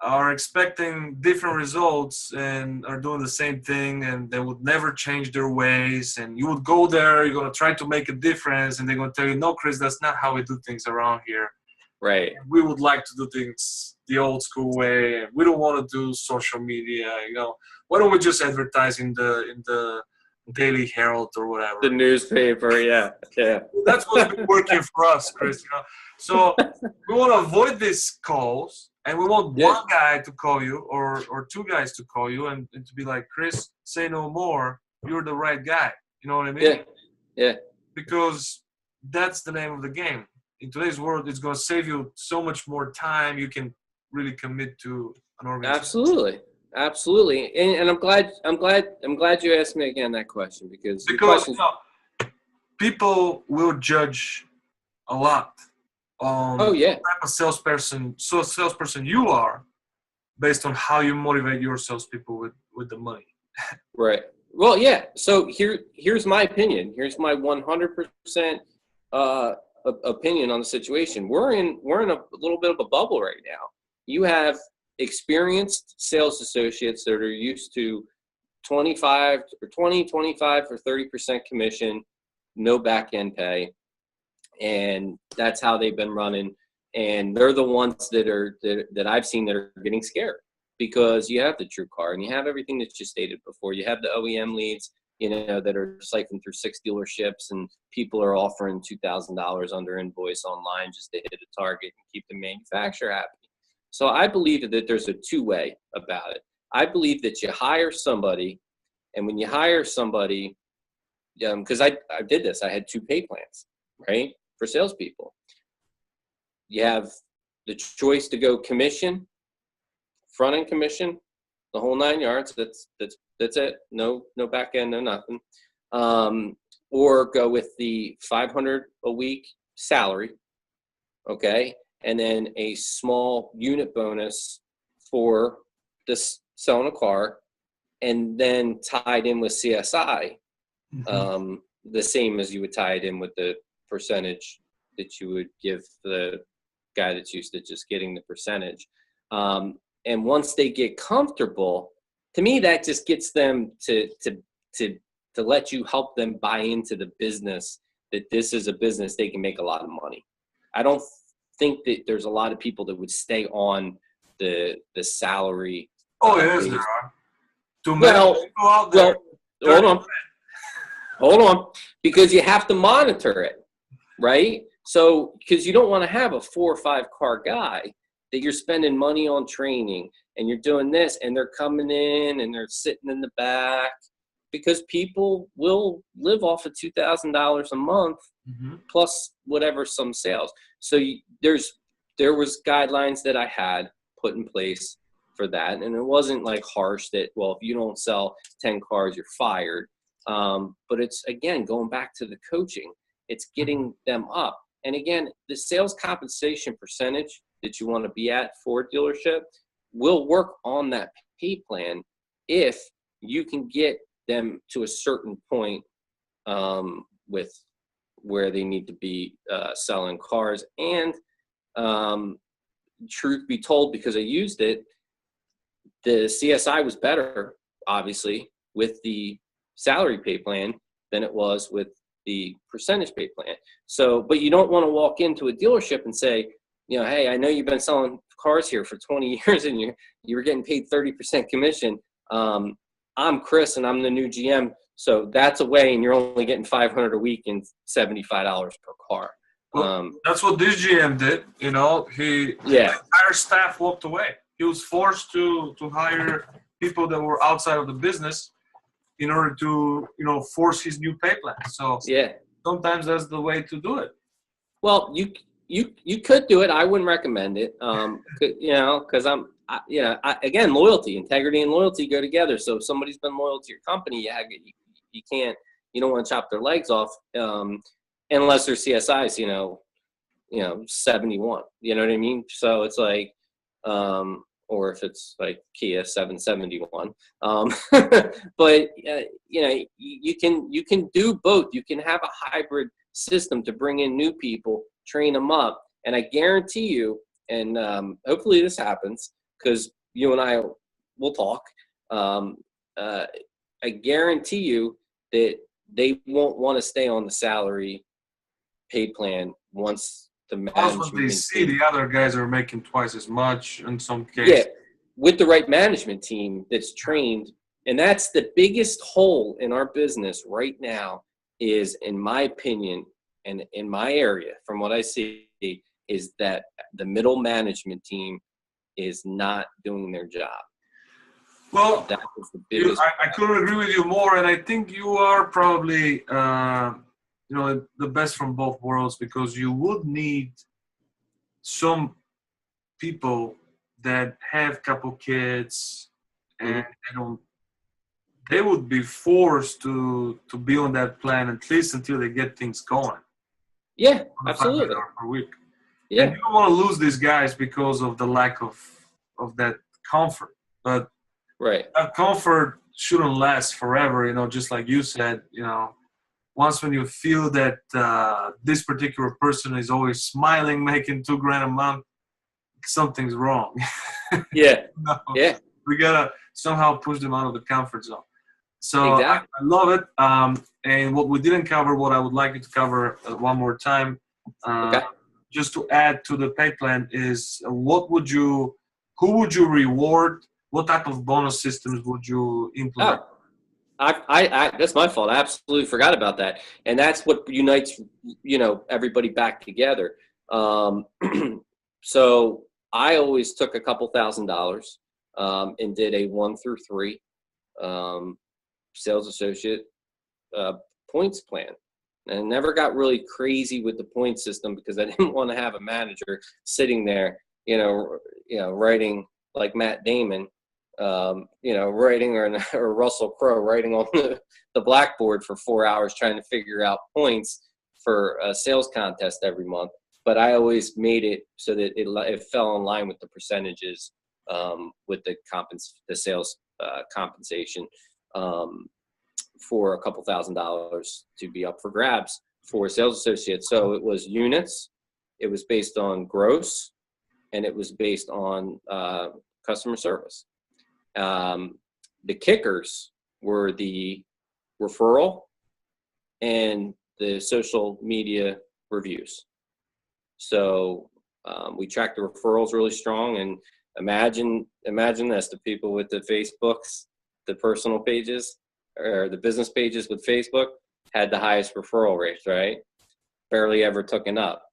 are expecting different results and are doing the same thing, and they would never change their ways. And you would go there, you're going to try to make a difference, and they're going to tell you, no, Chris, that's not how we do things around here. Right. We would like to do things the old school way. We don't want to do social media. Why don't we just advertise in the Daily Herald or whatever? The newspaper, yeah. That's what's been working for us, Chris. So we want to avoid these calls, and we want one guy to call you or 2 guys to call you and to be like, Chris, say no more. You're the right guy. You know what I mean? Yeah. Because that's the name of the game. In today's world, it's going to save you so much more time. You can really commit to an organization. Absolutely. And I'm glad you asked me again that question because people will judge a lot on what type of salesperson you are based on how you motivate your salespeople with the money. Right. Well, yeah. So here's my opinion. Here's my 100% opinion on the situation. We're in a little bit of a bubble right now. You have experienced sales associates that are used to 25 or 30% commission, no back end pay, and that's how they've been running. And they're the ones that I've seen that are getting scared because you have the true car and you have everything that you stated before. You have the OEM leads, that are cycling through 6 dealerships, and people are offering $2,000 under invoice online just to hit a target and keep the manufacturer happy. So I believe that there's a 2-way about it. I believe that you hire somebody, and when you hire somebody, because I did this, I had 2 pay plans, right, for salespeople. You have the choice to go commission, front end commission, the whole 9 yards. That's it. No back end, no nothing. Or go with the $500 a week salary, okay, and then a small unit bonus for just selling a car, and then tied in with CSI, the same as you would tie it in with the percentage that you would give the guy that's used to just getting the percentage. And once they get comfortable, to me, that just gets them to let you help them buy into the business, that this is a business they can make a lot of money. I don't think that there's a lot of people that would stay on the salary. Oh, yes, there are. Too many people out there. Hold on, because you have to monitor it, right? So, because you don't want to have a 4 or 5 car guy that you're spending money on training and you're doing this and they're coming in and they're sitting in the back, because people will live off of $2,000 a month plus whatever some sales. So there was guidelines that I had put in place for that. And it wasn't like harsh that, well, if you don't sell 10 cars, you're fired. But it's, again, going back to the coaching, it's getting them up. And again, the sales compensation percentage that you want to be at for a dealership will work on that pay plan if you can get them to a certain point with where they need to be selling cars. And truth be told, because I used it, the CSI was better, obviously, with the salary pay plan than it was with the percentage pay plan. So, but you don't want to walk into a dealership and say, you know, hey, I know you've been selling cars here for 20 years and you were getting paid 30% commission. I'm Chris and I'm the new GM. So that's a way, and you're only getting $500 a week and $75 per car. Well, that's what this GM did. You know, the entire staff walked away. He was forced to hire people that were outside of the business in order to, you know, force his new pay plan. So sometimes that's the way to do it. Well, you could do it. I wouldn't recommend it. You know, because again, loyalty, integrity, and loyalty go together. So if somebody's been loyal to your company, you don't want to chop their legs off, unless they're CSIs, you know, 71. You know what I mean? So it's like, or if it's like Kia 771. But you know, you can do both. You can have a hybrid system to bring in new people, train them up, and I guarantee you, and hopefully this happens because you and I will talk. I guarantee you that they won't want to stay on the salary pay plan once the management. Also, they see the other guys are making twice as much in some cases. Yeah, with the right management team that's trained. And that's the biggest hole in our business right now is, in my opinion, and in my area, from what I see, is that the middle management team is not doing their job. Well, that was the biggest. I couldn't agree with you more, and I think you are probably you know, the best from both worlds, because you would need some people that have a couple kids and they would be forced to be on that plan at least until they get things going. Yeah, absolutely. Per week. Yeah. And you don't want to lose these guys because of the lack of that comfort. But that comfort shouldn't last forever, you know, just like you said, you know. Once when you feel that this particular person is always smiling, making $2,000 a month, something's wrong. Yeah. No, yeah. We gotta somehow push them out of the comfort zone. So exactly. I love it. And what we didn't cover, what I would like you to cover one more time, just to add to the pay plan, is who would you reward? What type of bonus systems would you implement? Oh. I that's my fault. I absolutely forgot about that. And that's what unites, you know, everybody back together. So I always took a couple $1,000 and did a 1 through 3 sales associate points plan. And I never got really crazy with the point system because I didn't want to have a manager sitting there, you know, writing like Matt Damon, you know, writing or Russell Crowe writing on the blackboard for 4 hours trying to figure out points for a sales contest every month. But I always made it so that it fell in line with the percentages with the sales compensation for a couple $1,000s to be up for grabs for sales associates. So it was units, it was based on gross, and it was based on customer service. The kickers were the referral and the social media reviews. So we tracked the referrals really strong, and imagine this: the people with the Facebooks, the personal pages, or the business pages with Facebook had the highest referral rates, right? Barely ever took it up.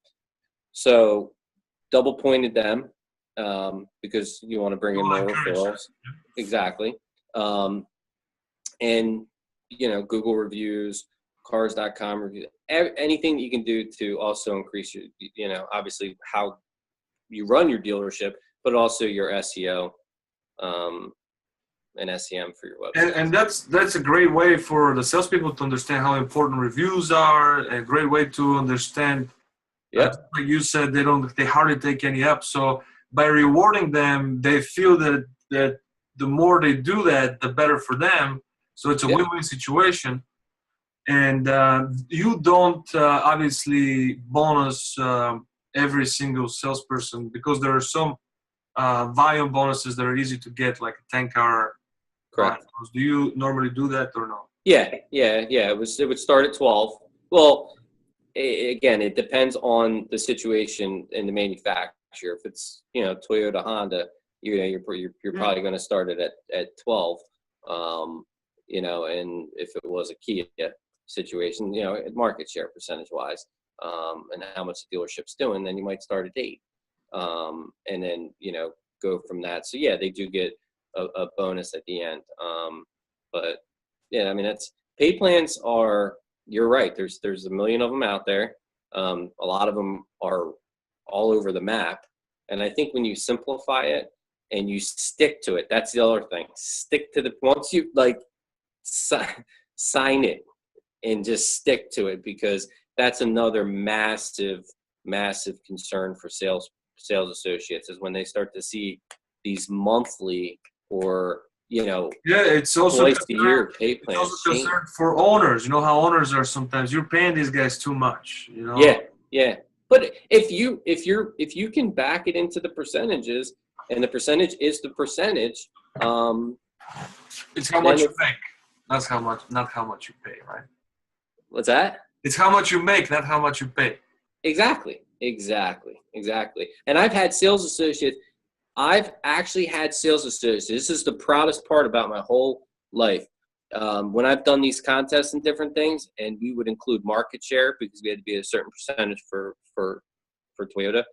So double pointed them because you want to bring in more referrals. Exactly. And, you know, Google reviews, cars.com reviews, anything that you can do to also increase your, you know, obviously how you run your dealership, but also your SEO and SEM for your website. And that's a great way for the salespeople to understand how important reviews are. A great way to understand. Like you said, they hardly take any up. So by rewarding them, they feel that the more they do that, the better for them. So it's a win-win situation. And you don't obviously bonus every single salesperson, because there are some volume bonuses that are easy to get, like a 10-car. Correct. Do you normally do that or no? Yeah. It would start at 12. Well, again, it depends on the situation and the manufacturer. If it's, Toyota, Honda, you're probably going to start it at 12. And if it was a Kia situation, market share percentage wise, and how much the dealership's doing, then you might start at 8. And then, go from that. So yeah, they do get a bonus at the end. But yeah, I mean, that's pay plans are, you're right. There's a million of them out there. A lot of them are all over the map. And I think when you simplify it and you stick to it, that's the other thing. Stick to once you sign it and just stick to it, because that's another massive concern for sales associates, is when they start to see these monthly or it's also twice a year pay plans. It's also concern for owners. You know how owners are sometimes. You're paying these guys too much. Yeah. But if you can back it into the percentages, and the percentage is the percentage, it's how much you make. That's not how much you pay, right? What's that? It's how much you make, not how much you pay. Exactly. And I've had sales associates. I've actually had sales associates. This is the proudest part about my whole life. When I've done these contests and different things, and we would include market share, because we had to be a certain percentage for Toyota,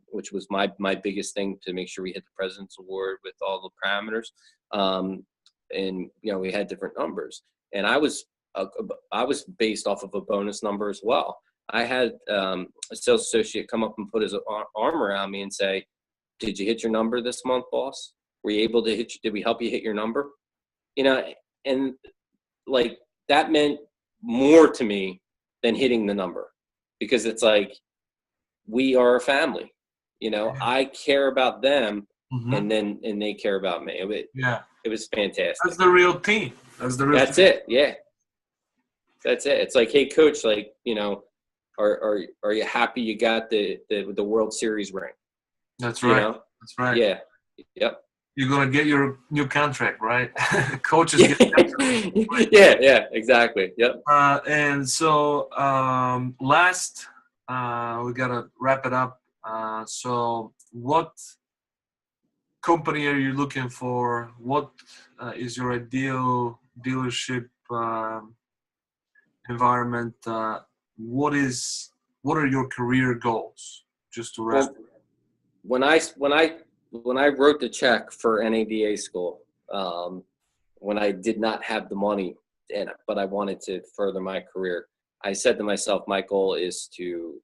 which was my biggest thing, to make sure we hit the President's Award with all the parameters. And we had different numbers, and I was based off of a bonus number as well. I had a sales associate come up and put his arm around me and say, "Did you hit your number this month, boss? Were you able to did we help you hit your number?" And like, that meant more to me than hitting the number, because it's like, we are a family. I care about them, and they care about me. It was fantastic. That's the real team. That's it. Yeah. That's it. It's like, hey, coach, like, are you happy you got the World Series ring? That's right. That's right. Yeah. Yep. You're gonna get your new contract, right? Coaches get contract. Yeah, exactly. Yep. And so last, we gotta wrap it up. So what company are you looking for? What is your ideal dealership environment? What are your career goals? Just to wrap. When I wrote the check for NADA school, when I did not have the money, but I wanted to further my career, I said to myself, my goal is to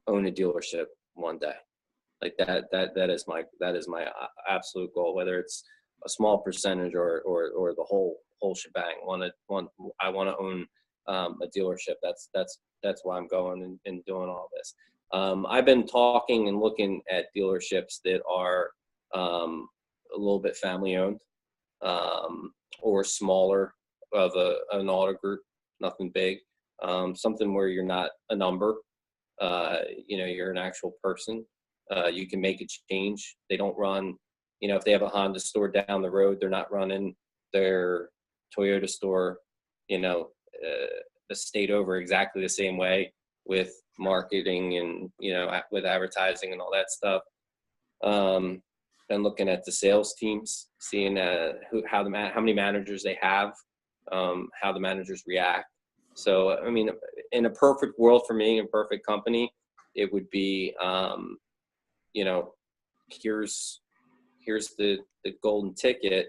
own a dealership one day. Like that is my absolute goal, whether it's a small percentage or the whole shebang. I want to own a dealership. That's why I'm going and doing all this. I've been talking and looking at dealerships that are a little bit family owned, or smaller of an auto group, nothing big, something where you're not a number, you're an actual person. You can make a change. They don't run, if they have a Honda store down the road, they're not running their Toyota store, the state over exactly the same way, with marketing and, with advertising and all that stuff. Been looking at the sales teams, seeing how many managers they have, how the managers react. So, I mean, in a perfect world for me, a perfect company, it would be, here's the golden ticket.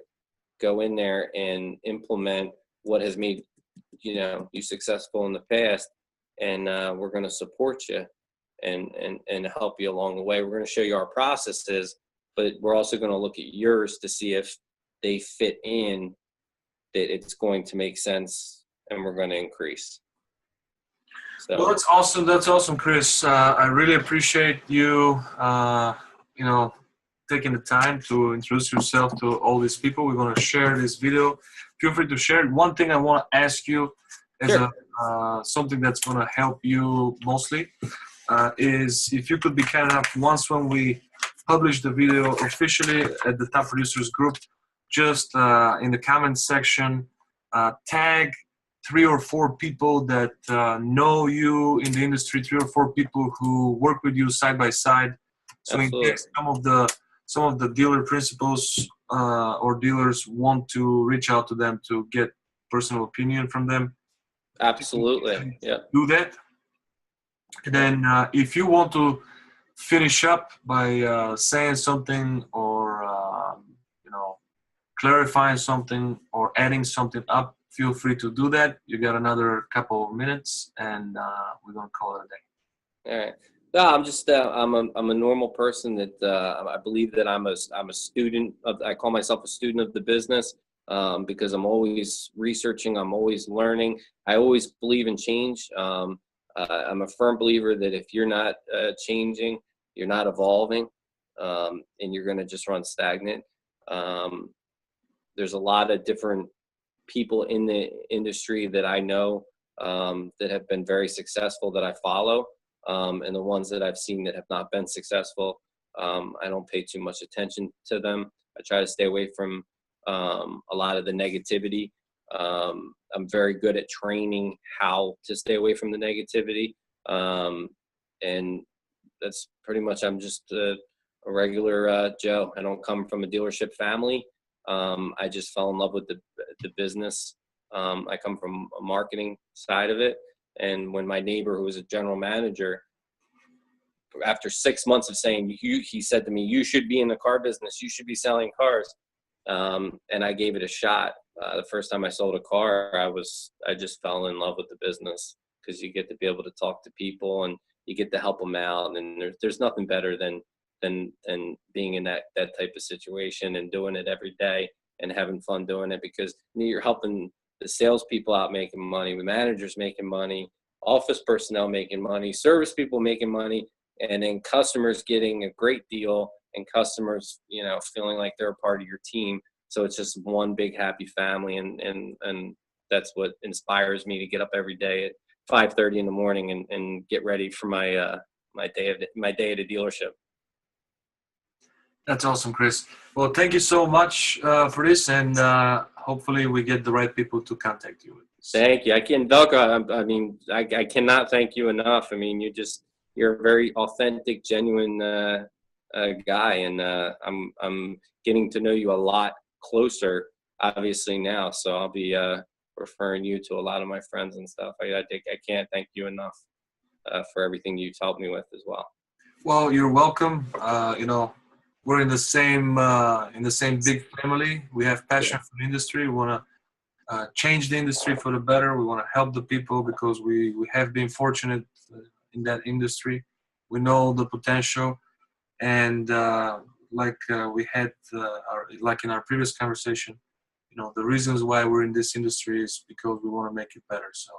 Go in there and implement what has made you successful in the past, and we're going to support you and help you along the way. We're going to show you our processes, but we're also going to look at yours to see if they fit in, that it's going to make sense, and we're going to increase. So, well, that's awesome. That's awesome, Chris. I really appreciate you, taking the time to introduce yourself to all these people. We're going to share this video. Feel free to share it. One thing I want to ask you as Sure. something that's going to help you mostly is if you could be kind enough, once when we publish the video officially at the Top Producers Group, just in the comment section, tag 3 or 4 people that know you in the industry, 3 or 4 people who work with you side by side. So Absolutely. in case some of the dealer principals or dealers want to reach out to them to get personal opinion from them, Absolutely. Yeah. do that. And then if you want to finish up by saying something or clarifying something or adding something up, feel free to do that. You got another couple of minutes, and we're gonna call it a day. All right. No, I'm just I'm a normal person that I believe that I'm a student of. I call myself a student of the business because I'm always researching. I'm always learning. I always believe in change. I'm a firm believer that if you're not changing, you're not evolving, and you're going to just run stagnant. There's a lot of different people in the industry that I know that have been very successful that I follow. And the ones that I've seen that have not been successful, I don't pay too much attention to them. I try to stay away from a lot of the negativity. I'm very good at training how to stay away from the negativity. And that's pretty much, I'm just a regular Joe. I don't come from a dealership family. I just fell in love with the business. I come from a marketing side of it. And when my neighbor, who was a general manager, after 6 months of saying, he said to me, "You should be in the car business. You should be selling cars." And I gave it a shot. The first time I sold a car, I just fell in love with the business because you get to be able to talk to people and you get to help them out. And there's nothing better than being in that type of situation and doing it every day and having fun doing it, because you're helping the salespeople out making money, the managers making money, office personnel making money, service people making money, and then customers getting a great deal and customers, feeling like they're a part of your team. So it's just one big happy family, and that's what inspires me to get up every day at 5:30 in the morning and get ready for my day at the dealership. That's awesome, Chris. Well, thank you so much for this, and hopefully we get the right people to contact you with this. Thank you. Velko, I cannot thank you enough. I mean, you're a very authentic, genuine guy, and I'm getting to know you a lot closer, obviously now. So I'll be referring you to a lot of my friends and stuff. I can't thank you enough for everything you've helped me with as well. Well, you're welcome. We're in the same big family. We have passion for the industry. We want to change the industry for the better. We want to help the people because we have been fortunate in that industry. We know the potential, and we had like in our previous conversation, the reasons why we're in this industry is because we want to make it better. So